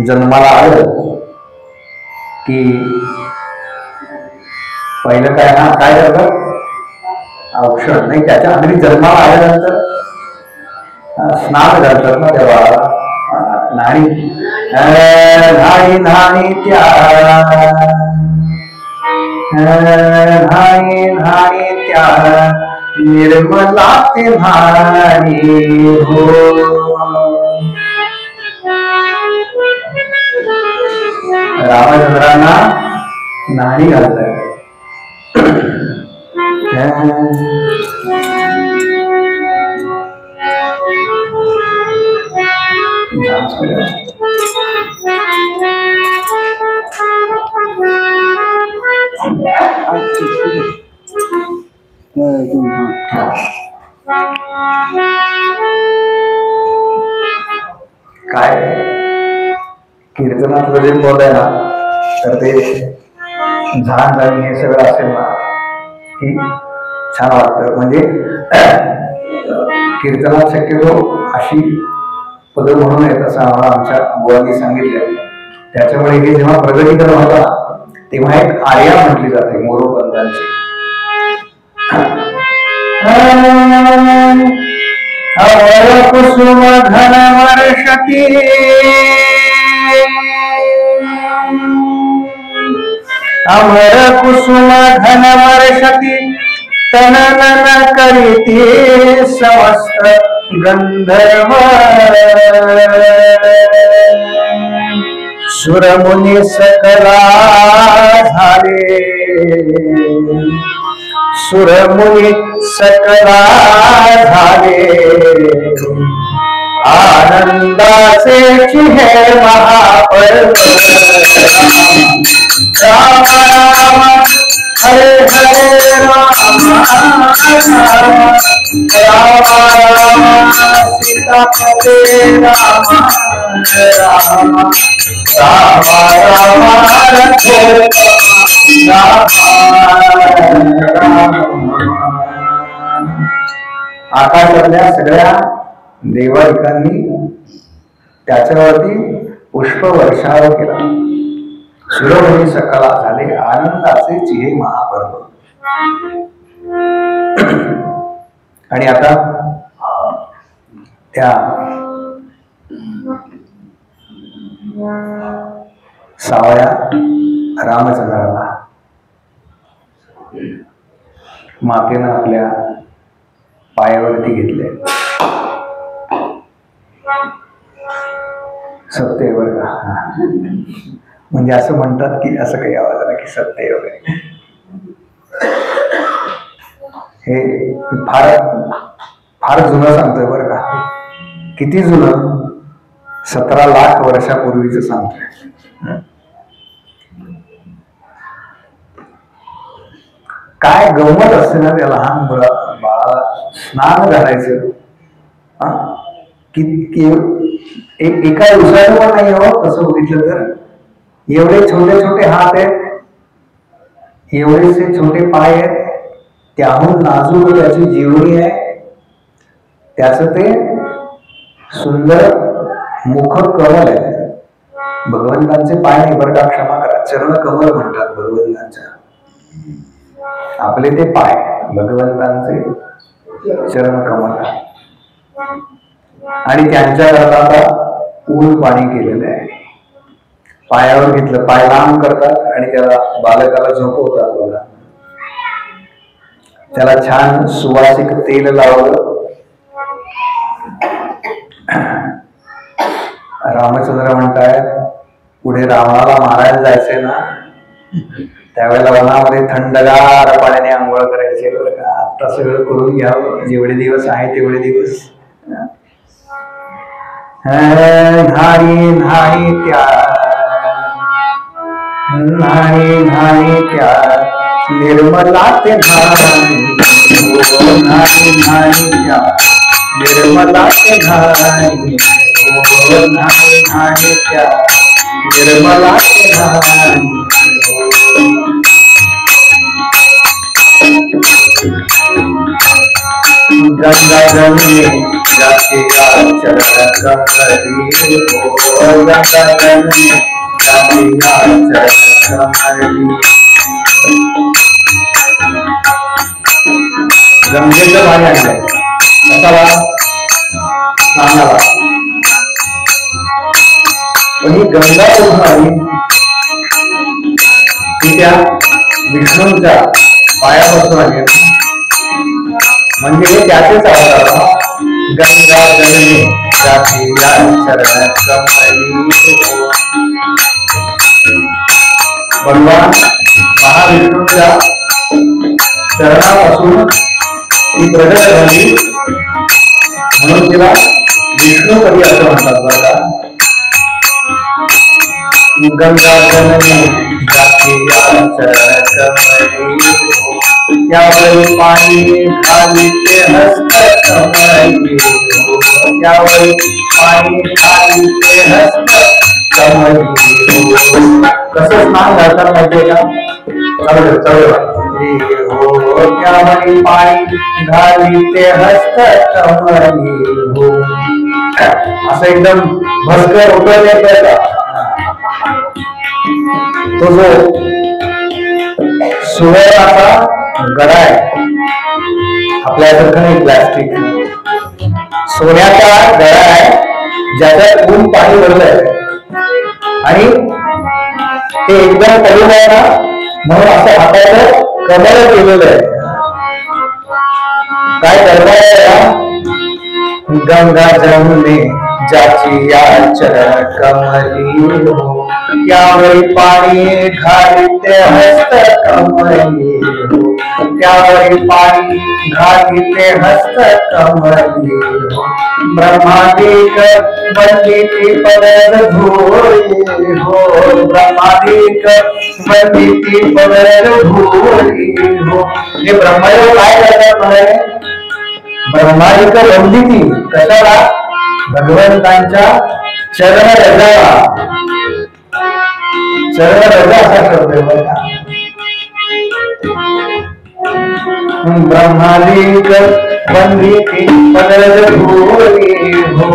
जन्माला आलं की पहिलं काय करतात, औषध नाही, त्याच्या आधी जन्माला आल्यानंतर स्नान घालतात ना त्या बाळाला. न्हाणी न्हाणी न्हाणी त्या न्हाणी न्हाणी त्या निर्मला ते न्हाणी हो. रामचंद्रांना न्हाणी घालतात. काय कीर्तनातलं जे पद आहे ना, तर ते झाड झाली हे सगळं असेल ना की छान वाटतं. म्हणजे कीर्तनात शक्यतो अशी पद म्हणून येत असं आम्हाला आमच्या बुवांनी सांगितलं. त्याच्यामुळे हे जेव्हा प्रगतीकरण होतं तेव्हा एक आर्या म्हटली जाते मोरोपंतांची. अमर कुसुम घन वर्षती अमर कुसुम घन वर्षती तनन करीती समस्त गंधर्व सुरमुनी सकला झाले सुरमुनी सकला झाले आनंदाचे चिहे महापर्व राम राम हरे हरे राम राम राम सीतापते राम राम राम राम रघुपते आकाशातल्या सगळ्या देवादिकांनी त्याच्यावरती पुष्प वर्षाव केला. सुरमुनी सकला झाले आनंदाचे चिहे महापर्व. आणि आता त्या सावळ्या रामचंद्राला मातेनं आपल्या पायावरती घेतले. सत्य आहे बरं का. म्हणजे असं म्हणतात की असं काही आवाज आला की सत्य आहे वगैरे. हे फार फार जुनं सांगतोय बरं का. किती जुनं? 17 लाख वर्षापूर्वीच सांगतोय. काय गंमत असते ना त्या लहान बाळाला स्नान घालायचं. एका दिवसाचं पण नाही हो तसं बघितलं तर. एवढे छोटे छोटे हात आहेत, एवढेसे छोटे पाय आहेत, त्याहून नाजूक त्याची जीवनी आहे, त्याचं ते सुंदर मुख कमल आहे. भगवंतांचे पाय नाही बरं का, क्षमा करा, चरण कमल म्हणतात भगवंतांच्या. आपले ते पाय भगवंतांचे चरण कमल. आणि त्यांच्याकरता आता ऊन पाणी केलेलं आहे. पायावर घेतलं, पाय लांब करतात आणि त्याला बालकाला झोपवतात बघा. त्याला छान सुवासिक तेल लावलं. रामचंद्र म्हणतायत पुढे रावणाला मारायला जायचंय ना, त्यावेळेला वनामध्ये थंडगार पाण्याने आंघोळ करायचे बरं का. आता सगळं करून घ्यावं, जेवढे दिवस आहे तेवढे दिवस. न्हाणी न्हाणी त्या, न्हाणी न्हाणी त्या निर्मला ते न्हाणी, न्हाणी न्हाणी त्या निर्मला ते न्हाणी, न्हाणी न्हाणी त्या निर्मला ते न्हाणी. गंगा जमुने जाके चरण कमली, गंगा जमुने जाके चरण कमली. गंगेचं पाणी आणलंय कशाला? स्नानाला. पण ही गंगा कुठून आली? ती त्या विष्णूंच्या पायापासून आली. म्हणजे हे त्याचेच अवतार. गंगा जमुने जाके चरण कमली. भगवान महाविष्णूंच्या चरणापासून ती प्रगट झाली, म्हणून तिला विष्णूपदी असं म्हणतात बघा. गंगा जमुने जाके चरण कमली, त्यावेळी पाणी खाली ते हस्त कमली, त्यावेळी पाणी खाली ते हस्त कमली. कसं स्नान घालतात माहितीये का? हो त्यावेळी पाणी घाली ते हस्त कमली हो. असं एकदम भस्कर उकळ येत का? तो जो सुवर्णाचा गडा आहे, आपल्यासारखं नाही प्लास्टिक, सोन्याचा गडा आहे ज्याच्यात ऊन पाणी भरलंय आणि ते एकदम पडून आहे ना, म्हणून असं हाताचं कमल केलेलं आहे. काय करताय? गंगा जमुने जाची चरण कमली हो, त्यावेळी पाणी घाली ते हस्त कमली हो, त्यावेळी पाणी घाली ते हस्त कमली हो. ब्रह्मादिक वंदिती पदर धोरी हो, ब्रह्मादिक वंदिती पदर धोरी हो. हे ब्रह्मदेव काय करतात म्हणे? ब्रह्मादिक वंदिती कशाला? भगवंतांच्या चरण रजाला. चरण रजा असा शब्द आहे. ब्रह्मादिक वंदिती पदर धोरी हो,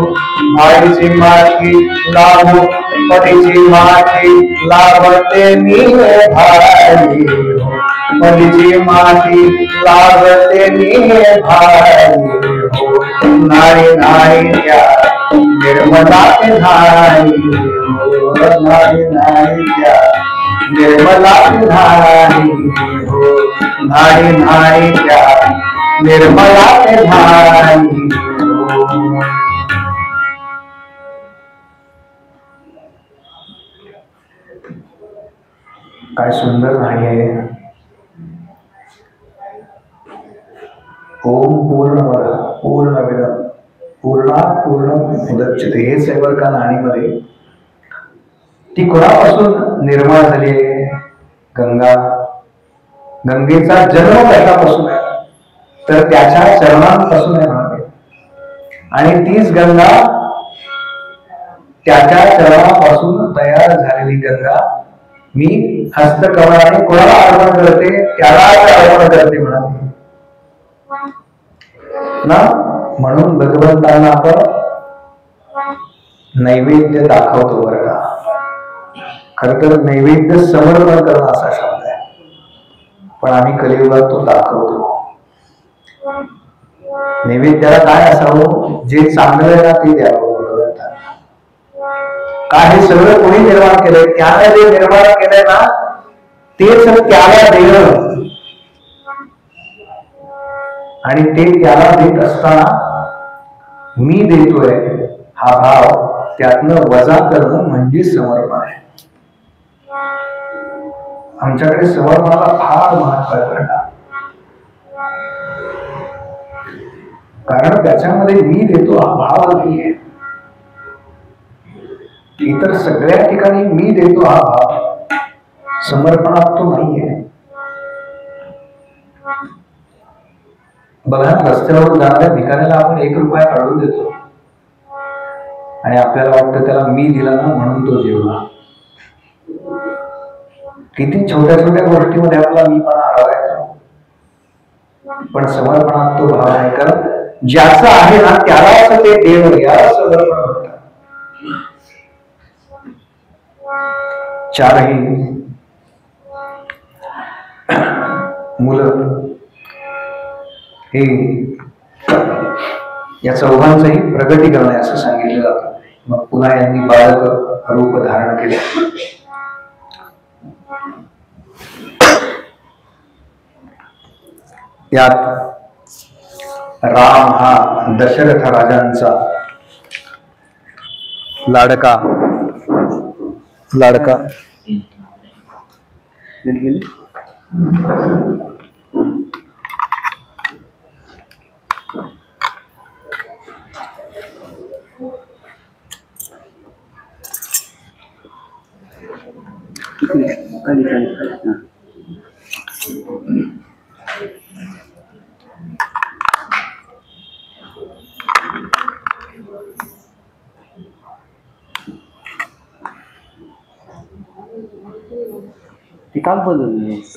आईची माती लाभो पतीची माती लाभते निभारी हो, पतीची माती लाभते निभारी हो. नारी नारी त्या निर्मला ते नारी हो, नारी नारी त्या निर्मला ते नारी हो, नारी नारी त्या निर्मला ते धाई काय सुंदर गाणी आहे. ओम पूर्णमद पूर्णमिदं पूर्णात् पूर्णमुदच्यते हे सेवर का नाणीमध्ये ती कोणापासून निर्माण झाली आहे? गंगा. गंगेचा जन्म कशापासून आहे? तर त्याच्या चरणांपासून आहे म्हणाले. आणि तीच गंगा त्याच्या चरणापासून तयार झालेली गंगा मी हस्तकमळाने कोणाला अर्पण करते? त्याला अर्पण करते म्हणाले ना. म्हणून भगवंतांना आपण नैवेद्य दाखवतो बरं का. खर तर नैवेद्य समर्पण करणं असा शब्द आहे, पण आम्ही कलियुगात तो दाखवतो. नैवेद्याला काय असावं? जे चांगलं आहे ना ते द्यावं भगवंतांना. काय हे सगळं कोणी निर्माण केलंय? त्याने जे निर्माण केलंय ना तेच त्याला देणं. आणि ते त्याला देत असताना मी देतोय हा भाव त्यातनं वजा करणं म्हणजे समर्पण आहे. आमच्याकडे समर्पणाला फार महत्व आहे बरं का. कारण त्याच्यामध्ये मी देतो हा भाव नाहीये. इतर सगळ्या ठिकाणी मी देतो हा भाव समर्पणात तो नाहीये. बघा रस्त्यावर जाणाऱ्या भिकाऱ्याला आपण 1 रुपया काढून देतो आणि आपल्याला वाटतं त्याला मी दिला ना म्हणून तो जेवला. किती छोट्या छोट्या गोष्टीमध्ये आपला मीपणा आढळला येतो. पण समर्पणात तो भाव आहे. कारण ज्याचं आहे ना त्यालाच ते देव याला समर्पण म्हणतात. चारही मुलं हे या चौघांचंही प्रगतीकरण आहे असं सांगितलं जातं. मग पुन्हा यांनी बालक रूप धारण केले. यात राम हा दशरथ राजांचा लाडका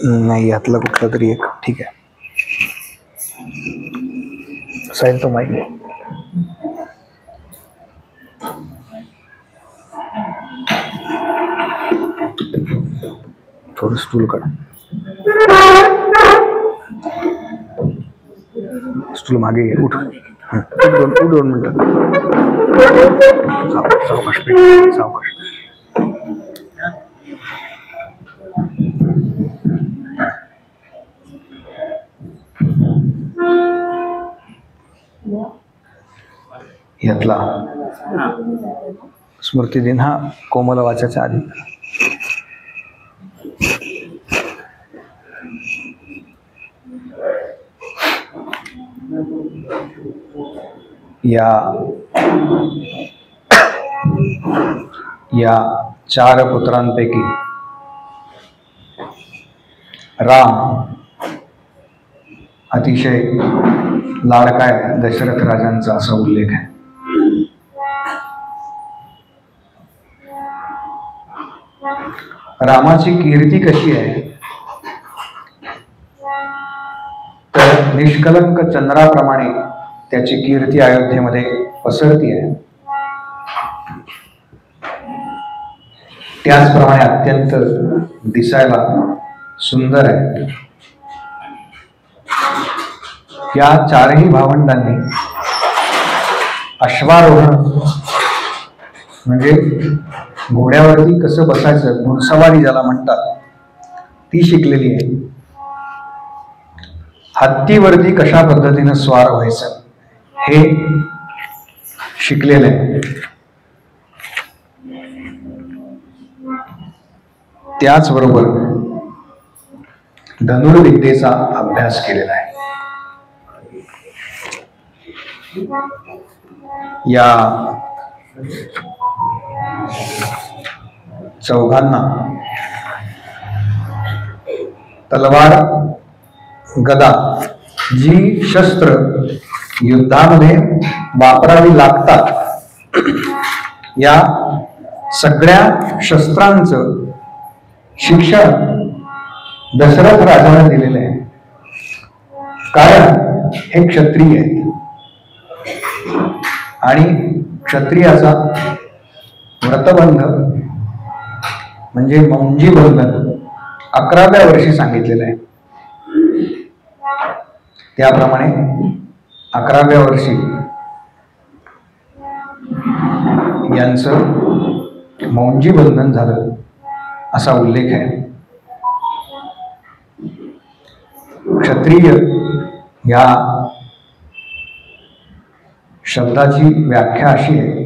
नाही यातलं कुठलं तरी एक ठीक आहे. साईल तो माहिती थोडं स्टूल काढ. स्टूल मागे घे. उठ. दोन मिनिटं. सावकाश. यातला स्मृती दिन हा कोमल वाचाच्या आधी. या 4 पुत्रांपैकी राम अतिशय लाडका आहे दशरथ राजांचा असा उल्लेख आहे. रामाची कीर्ती कशी आहे तर निष्कलंक चंद्राप्रमाणे त्याची कीर्ती अयोध्येमध्ये पसरती आहे. त्याचप्रमाणे अत्यंत दिसायला सुंदर आहे. या 4ही भावंडांनी अश्वारोहण म्हणजे घोड्यावरती कसं बसायचं, घोडसवारी ज्याला म्हणतात, ती शिकलेली आहे. हत्तीवरती कशा पद्धतीनं स्वार व्हायचं हे शिकलेलं आहे. त्याचबरोबर धनुर्विद्येचा अभ्यास केलेला आहे. या चौघांना तलवार, गदा, जी शस्त्र युद्धामध्ये वापरावी लागतात, या सगळ्या शस्त्रांचं शिक्षण दशरथ राजाने दिलेलं आहे. कारण हे क्षत्रिय आहेत आणि क्षत्रियाचा व्रतबंध म्हणजे मौंजी बंधन 11व्या वर्षी सांगितलेलं आहे. त्याप्रमाणे 11व्या वर्षी यांचं मौंजी बंधन झालं असा उल्लेख आहे. क्षत्रिय या शब्दाची व्याख्या अशी आहे,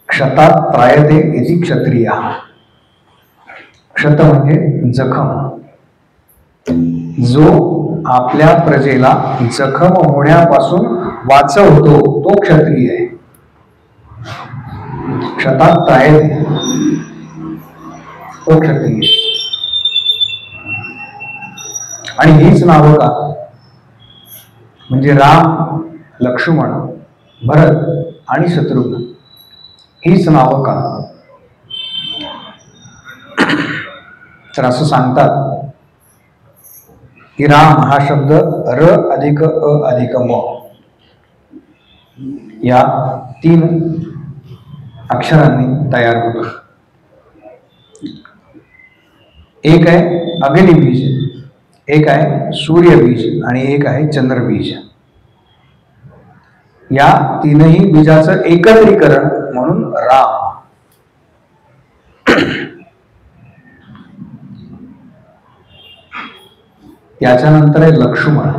क्षतात त्रायते इति क्षत्रिय. क्षत म्हणजे जखम. जो आपल्या प्रजेला जखम होण्यापासून वाचवतो तो क्षत्रिय आहे. क्षतात त्रायते तो क्षत्रिय. आणि हीच नावं का? म्हणजे राम, लक्ष्मण, भरत आणि शत्रुघ्न हीच नावं का? तर असं सांगतात की राम हा शब्द र अधिक अ अधिक म या 3 अक्षरांनी तयार होतो. एक आहे अग्नि बीज, एक आहे सूर्यबीज आणि एक आहे चंद्रबीज. या 3ही बीजाचं एकत्रीकरण म्हणून राम. त्याच्यानंतर आहे लक्ष्मण.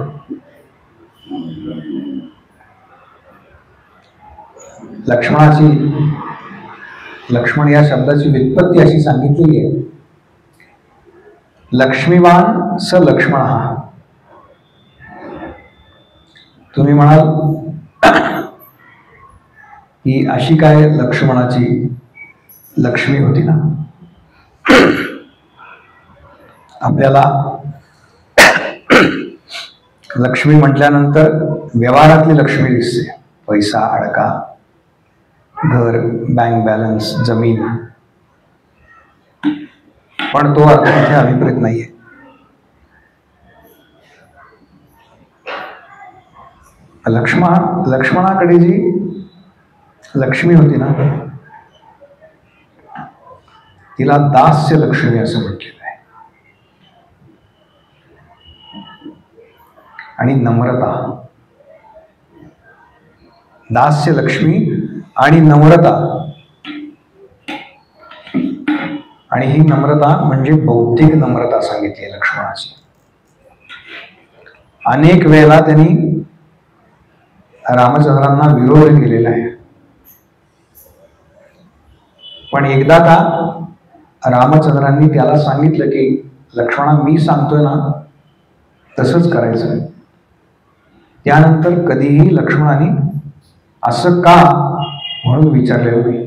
लक्ष्मण या शब्दाची व्युत्पत्ती अशी सांगितलेली आहे, लक्ष्मीवान स लक्ष्मण. तुम्ही म्हणाल की अशी काय लक्ष्मणाची लक्ष्मी होती ना? आपल्याला लक्ष्मी म्हटल्यानंतर व्यवहारातली लक्ष्मी दिसते, पैसा, अडका, घर, बँक बॅलन्स, जमीन. पण तो अर्थ तिथे अभिप्रेत नाहीये. लक्ष्मणाकडे जी लक्ष्मी होती ना, तिला दास्य लक्ष्मी असं म्हटलेलं आहे. आणि नम्रता, दास्य लक्ष्मी आणि नम्रता. आणि ही नम्रता म्हणजे बौद्धिक नम्रता सांगितली लक्ष्मणाची. अनेक वेळेला त्यांनी रामचंद्रांना विरोध केलेला आहे, पण एकदा का रामचंद्रांनी त्याला सांगितलं की लक्ष्मणा मी सांगतोय ना तसंच करायचं. त्यानंतर कधीही लक्ष्मणाने असं का म्हणून विचारलेलं नाही.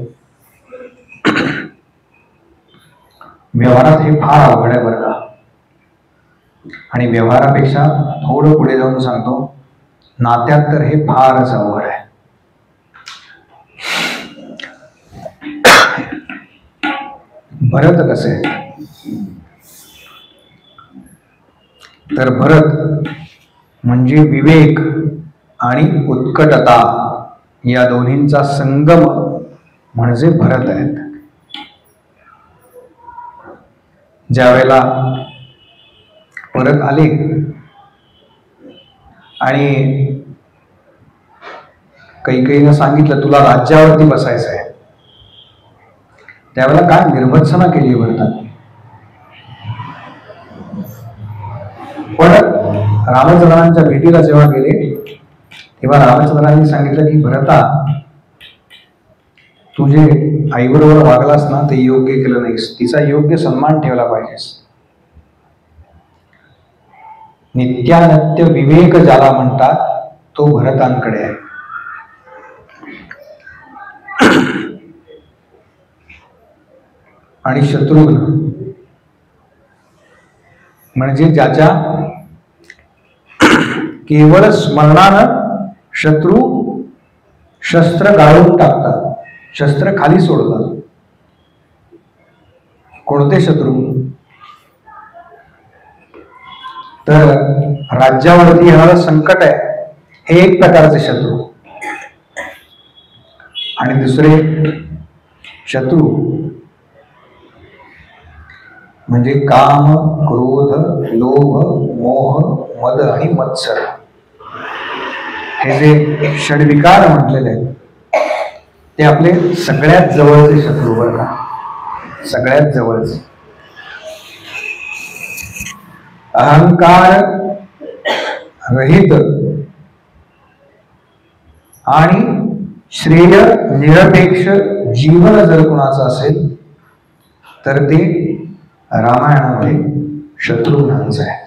व्यवहारात हे फार अवघड आहे बरं का. आणि व्यवहारापेक्षा थोडं पुढे जाऊन सांगतो, नात्यात तर हे फारच अवघड आहे. भरत कसे? तर भरत म्हणजे विवेक आणि उत्कटता या दोन्हींचा संगम म्हणजे भरत आहेत. ज्यावेळेला परत आले आणि कैकेयीनं सांगितलं तुला राज्यावरती बसायचं आहे, त्यावेळेला काय निर्भत्सना केली भरताने. पण रामचंद्रांच्या भेटीला जेव्हा गेले तेव्हा रामचंद्रांनी सांगितलं की भरता, तू जे आईबरोबर वागलास ना ते योग्य केलं नाहीस, तिचा योग्य सन्मान ठेवला पाहिजेस. नित्यानत्य विवेक ज्याला म्हणतात तो भरतांकडे आहे. आणि शत्रुघ्न म्हणजे ज्याच्या केवळ स्मरणानं शत्रू शस्त्र गाळून टाकतात, शस्त्र खाली सोडतात. कोणते शत्रू? तर राज्यावरती येणारं संकट आहे हे एक प्रकारचे शत्रू, आणि दुसरे शत्रू म्हणजे काम, क्रोध, लोभ, मोह, मद आणि मत्सर. हे जे षडविकार म्हटलेले आहेत ते आपले सगळ्यात जवळचे शत्रू बरं का, सगळ्यात जवळचे. अहंकार रहित आणि श्रेय निरपेक्ष जीवन जर कुणाचं असेल तर ते रामायणामध्ये शत्रुघ्नांचं आहे.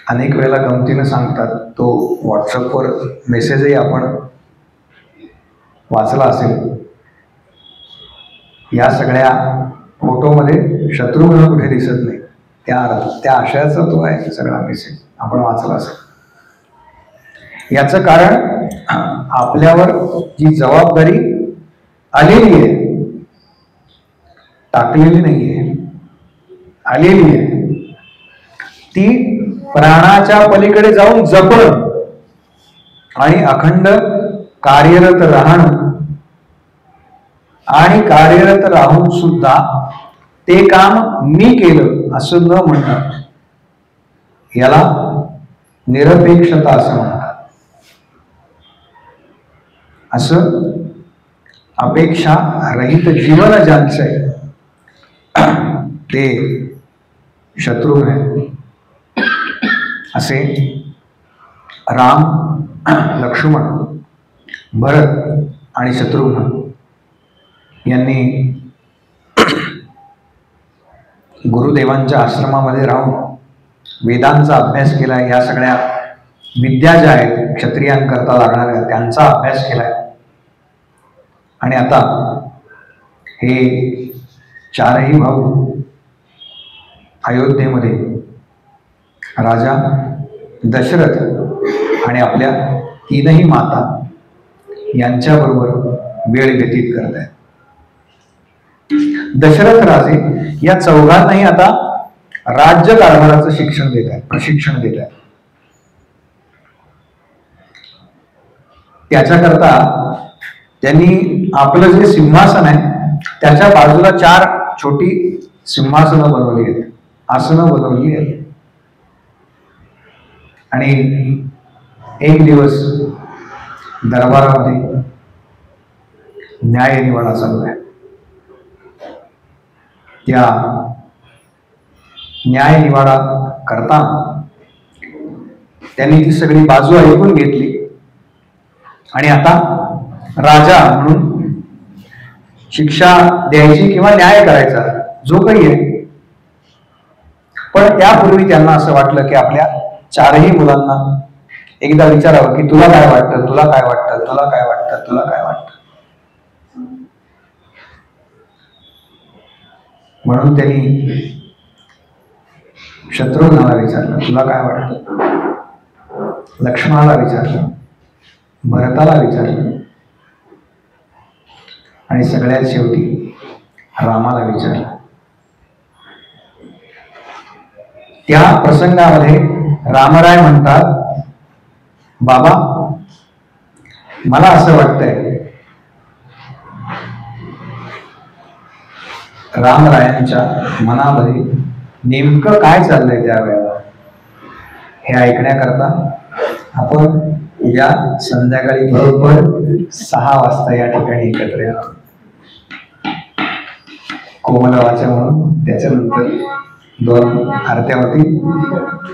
अनेक वेळेला गमतीनं सांगतात, तो व्हॉट्सअपवर मेसेजही आपण वाचला असेल. या सगळ्या फोटोमध्ये शत्रुघ्न कुठे दिसत नाही, त्या आशयाचा तो आहे सगळा मेसेज, आपण वाचला असेल. याचं कारण आपल्यावर जी जबाबदारी आलेली आहे, टाकलेली नाहीये, आलेली आहे, ती प्राणाच्या पलीकडे जाऊन जपणं आणि अखंड कार्यरत राहणं, आणि कार्यरत राहून सुद्धा ते काम मी केलं असं न म्हणणं, याला निरपेक्षता असं म्हणतात. असं अपेक्षा रहित जीवन ज्यांचं आहे ते शत्रुघ्न आहे. असे राम, लक्ष्मण, भरत आणि शत्रुघ्न यांनी गुरुदेवांच्या आश्रमामध्ये राहून वेदांचा अभ्यास केलाय. या सगळ्या विद्या ज्या आहेत क्षत्रियांकरता लागणाऱ्या त्यांचा अभ्यास केलाय. आणि आता हे चारही भाऊ अयोध्येमध्ये राजा दशरथ आणि आपल्या तीनही माता यांच्याबरोबर वेळ व्यतीत करत आहेत. दशरथ राजे या चौघांनाही आता राज्य कारभाराचं शिक्षण देत आहेत, प्रशिक्षण देत आहेत. त्याच्याकरता त्यांनी आपलं जे सिंहासन आहे त्याच्या बाजूला 4 छोटी सिंहासनं बनवली आहेत, आसनं बनवली आहेत. आणि एक दिवस दरबारामध्ये न्याय निवाडा चालू आहे. त्या न्याय निवाडा करताना त्यांनी ती सगळी बाजू ऐकून घेतली आणि आता राजा म्हणून शिक्षा द्यायची किंवा न्याय करायचा जो काही आहे. पण त्यापूर्वी त्यांना असं वाटलं की आपल्या 4ही मुलांना एकदा विचारावं की तुला काय वाटतं, तुला काय वाटतं, तुला काय वाटतं, तुला काय वाटतं. म्हणून त्यांनी शत्रुघ्नाला विचारलं तुला काय वाटतं, लक्ष्मणाला विचारलं, भरताला विचारलं आणि सगळ्यात शेवटी रामाला विचारलं. त्या प्रसंगामध्ये रामराय म्हणतात, बाबा मला असं वाटतंय रामरायांच्या मनामध्ये नेमकं काय चाललंय त्यावेळेला हे ऐकण्याकरता आपण उद्या संध्याकाळी बरोबर 6 वाजता या ठिकाणी एकत्र येणार. कोमलवाच्या म्हणून त्याच्यानंतर 2 आरत्या होती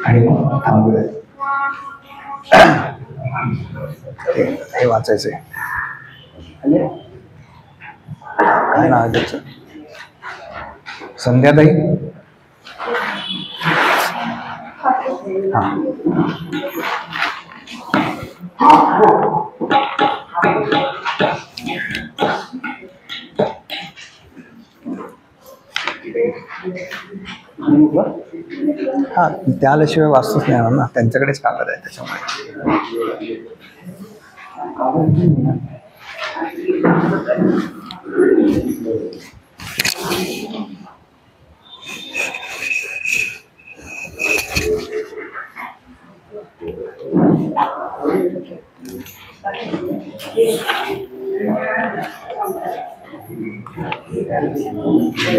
आणि मग थांबूया. हे वाचायचंय. काय नाव आहे त्याचं? संध्याताई. हा हा त्या आल्याशिवाय वाचतच नाही येणार ना, त्यांच्याकडेच कागद आहे त्याच्यामुळे.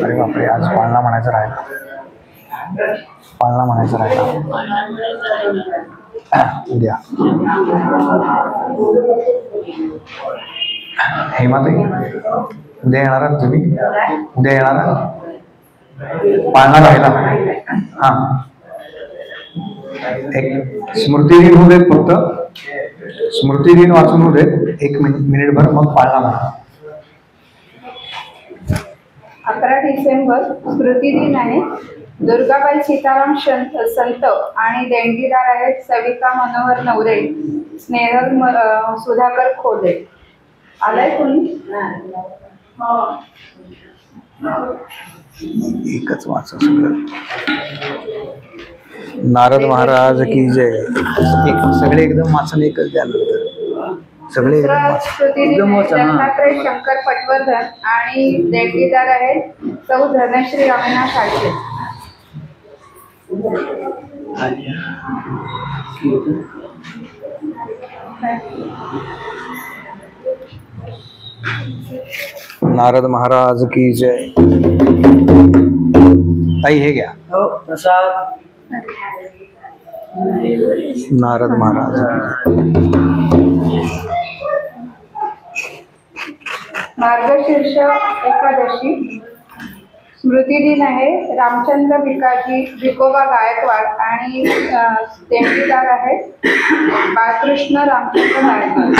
अरे बापरे, आज पाळणा म्हणायचं राहिला. पाळणा म्हणायचं राहिला उद्या. हेमाताई उद्या येणार आहात तुम्ही? उद्या येणार आहात? पाळणा राहिला. हा एक स्मृतिदिन होऊ देत, फक्त स्मृतिदिन वाचून होऊ देत 1 मिनिटभर, मग पाळणा म्हणा. 11 डिसेंबर स्मृतिदिन आहे. दुर्गाबाई सीताराम संत आणि देणगीदार आहेत सविता मनोहर नवरे, स्नेहल सुधाकर खोले. आलाय कोणी? एकच वाचा सगळं. नारद महाराज की जय. सगळे एकदम वाचन एकच द्या नंतर. सगळे दत्तात्रय शंकर पटवर्धन आणि देणगीदार आहेत सौ धनश्री अविनाश आडके. नारद महाराज की जय. ताई हे घ्या. नारद महाराज. मार्गशीर्ष एकादशी स्मृतिदिन आहे. रामचंद्र भिकोबा गायकवाड आणि देणगीदार आहेत बाळकृष्ण रामचंद्र गायकवाड.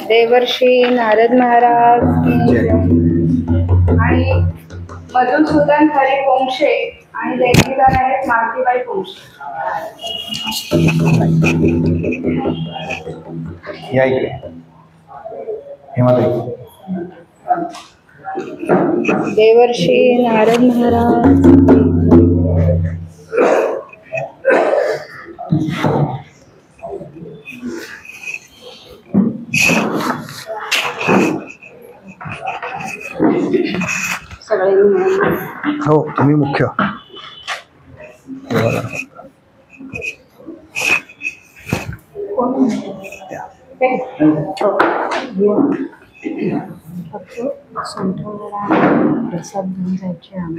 देवर्षी नारद महाराज आणि मधुसूदन हरी पोंक्षे आणि देणगीदार आहेत मालतीबाई पोंक्षे. या इकडे हेमाताई. देवर्षी नारद महाराज. हो तुम्ही मुख्य.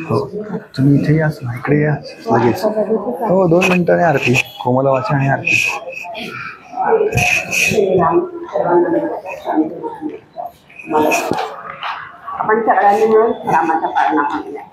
हो तुम्ही इथे याच ना, इकडे या लगेच. हो 2 मिनिटांनी आरती. कोमलवाची आणि आरती. आपण सगळ्यांनी मिळून रामाचा पाळणा म्हणूया.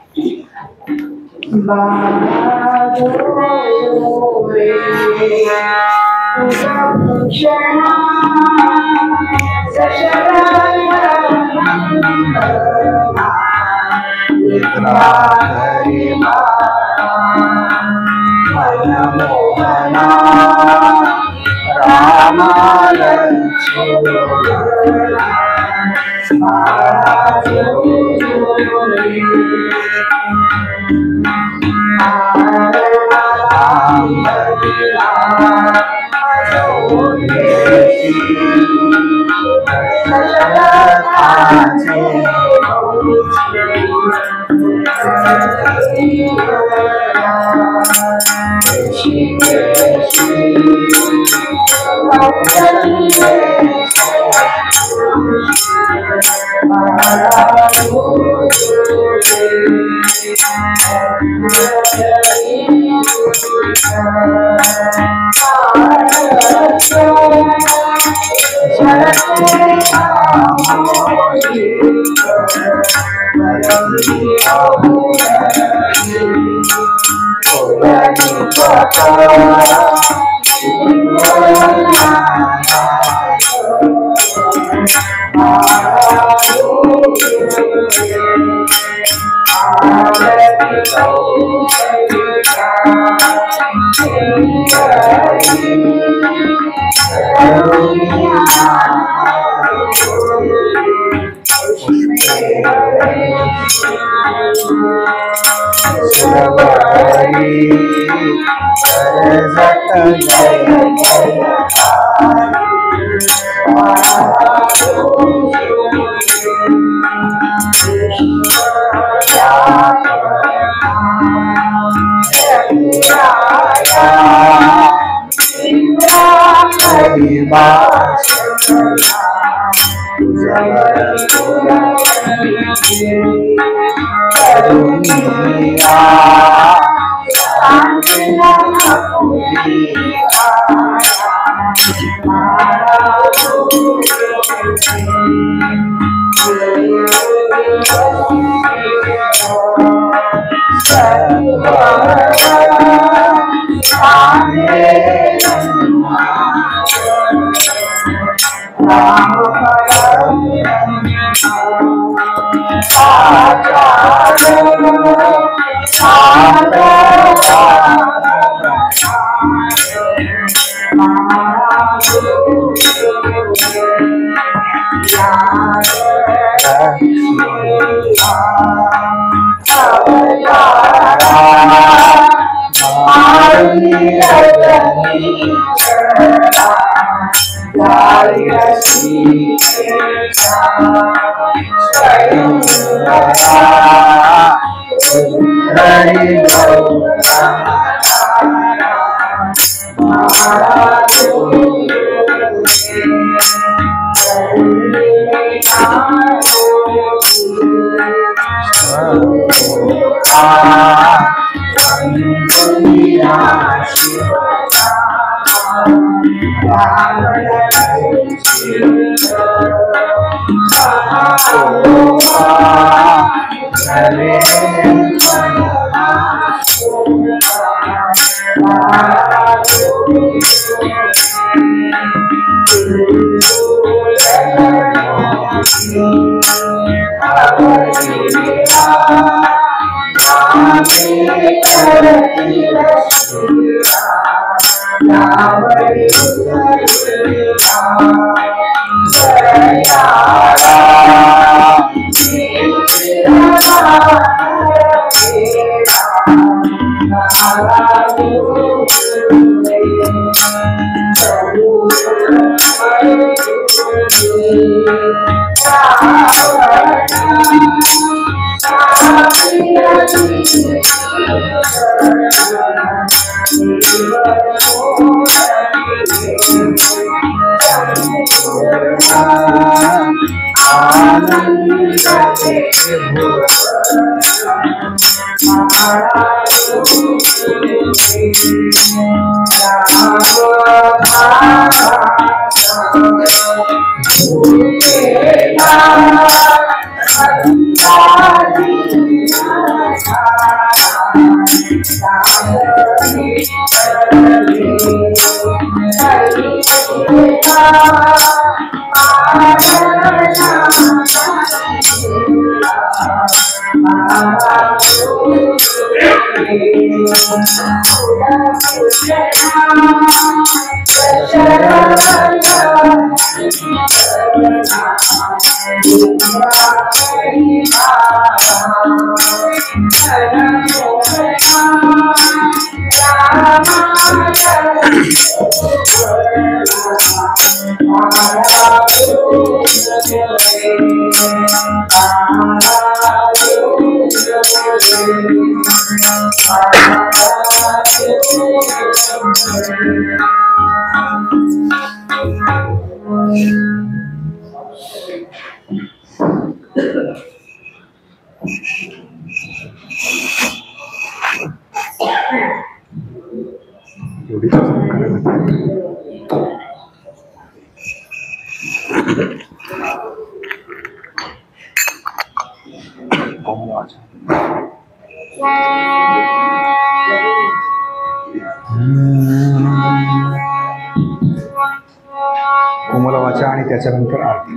कोमल वाचा आणि त्याच्यानंतर आरती.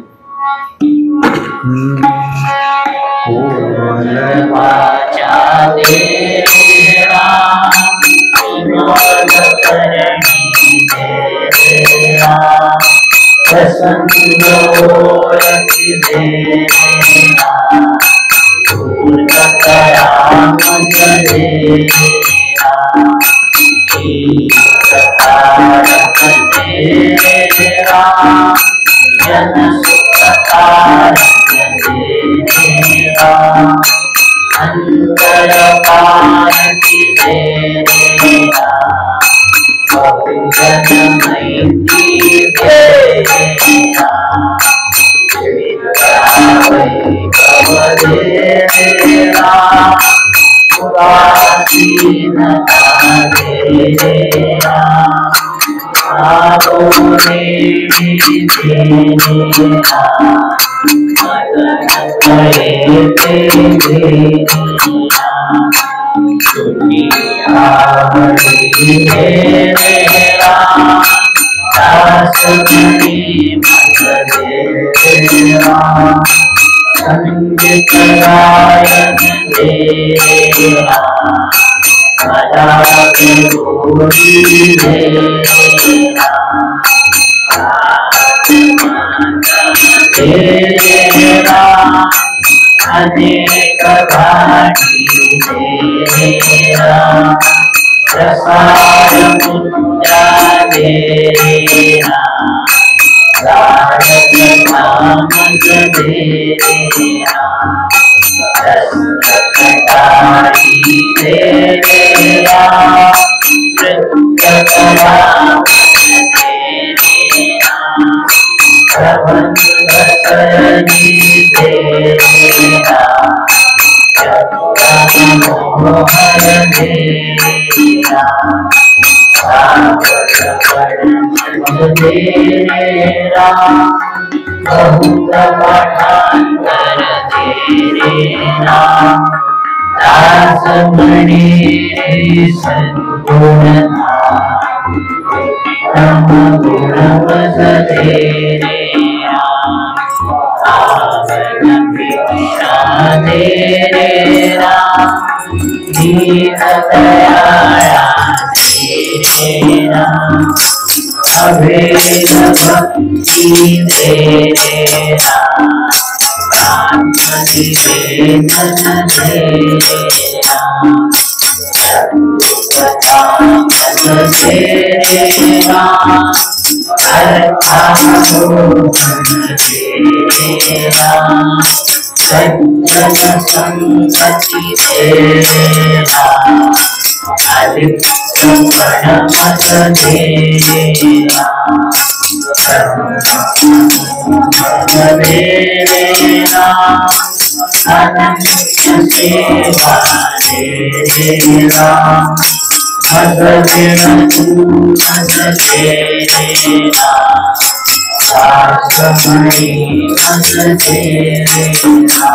कोमल वाचा तेरा कोमल करणी तेरा प्रसन्न होती तेरा पूर्ण कराम तेरा कारक तेरा जन सुख कारक तेरा अंतर कारक तेरा बहुजन मैत्री तेरा वैभव तेरा उदासीनता तेरा आगोने तेरा मदन करे तेरा दुनिया बड़ी तेरा दास बड़ी मत तेरा संगीत गायन तेरा मजाक गोरी तेरा तेरा अनेक घाटी तेरा प्रसाद मुद्रा तेरा राजक नामक तेरा रसकटारी तेरा नृत्यकलामक तेरा प्रबंधकरणी तेरा मोहन तेरा तेरा बहुत पठांतर तेरा दास मणि सद्गुण गुण बस तेरा आवरण भिक्षा तेरा दीन दयाला तेरा अभेद भक्ति तेरा आत्मनिवेदन तेरा सत्पथामत तेरा अर्थारोहण तेरा सज्जन संगति तेरा अधिक गणमत तेरा तेरा अनंत सेवा तेरा भगविन पूर्ण तेरा शास्त्रमणि मत तेरा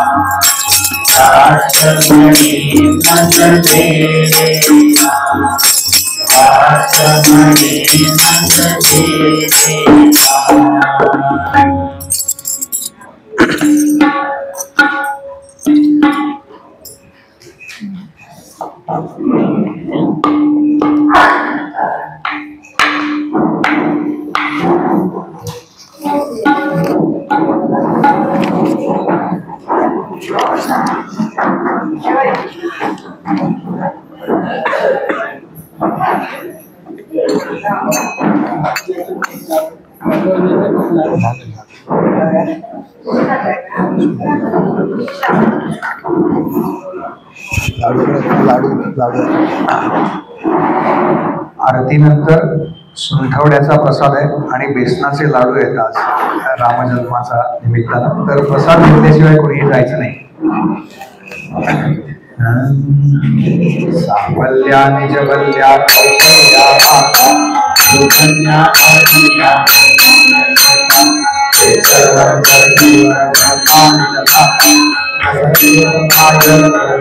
शास्त्रमणि मत तेरा शास्त्रमणि मत तेरा आरतीनंतर सुंठवड्याचा प्रसाद आहे आणि बेसनाचे लाडू आहेत आज रामजन्माचा निमित्तानं. तर प्रसाद घेतल्याशिवाय कोणीही जायचं नाही. साफल्या निजबल्या कौशल्या सुकन्या अभिया प्रभु रामचंद्र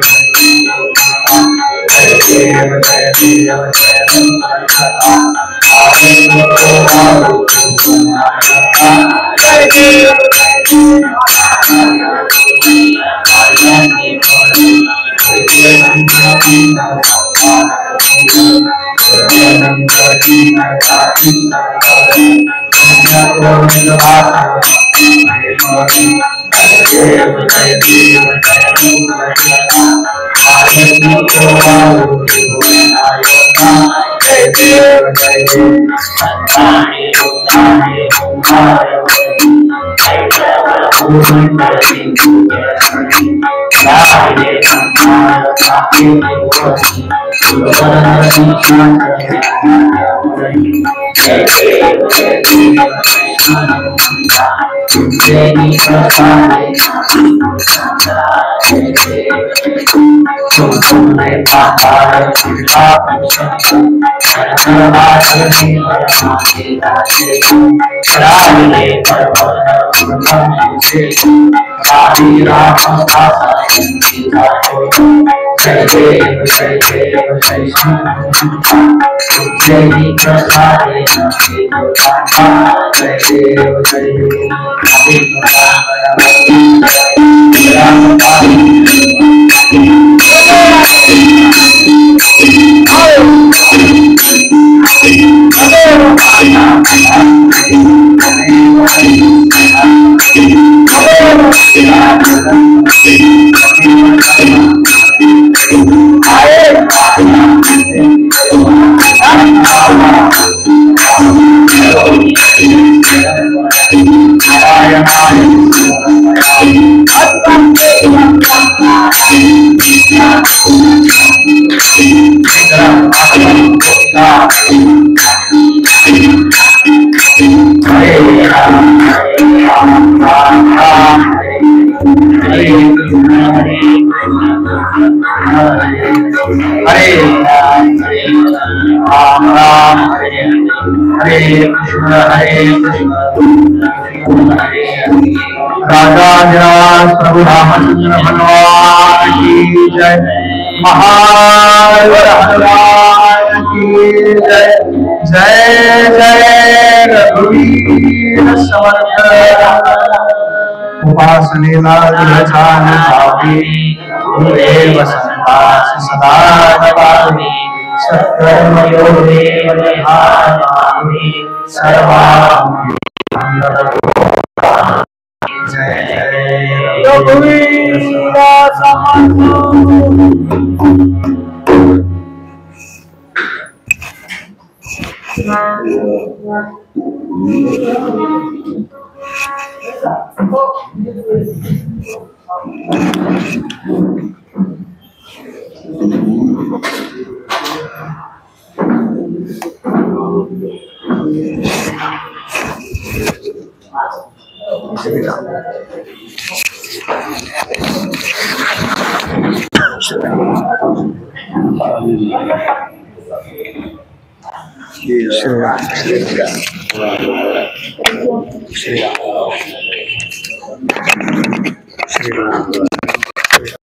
भगवान की जय। महावीर हनुमान की जय। जय जय रघुवीर समर्थ। उपासनेला विरजान भावी गुरुदेव संतास सदा नमामि। सत्कर्म योगेव निधानामि सर्वांग जय जय रघुवीर समर्थ। श्री राम।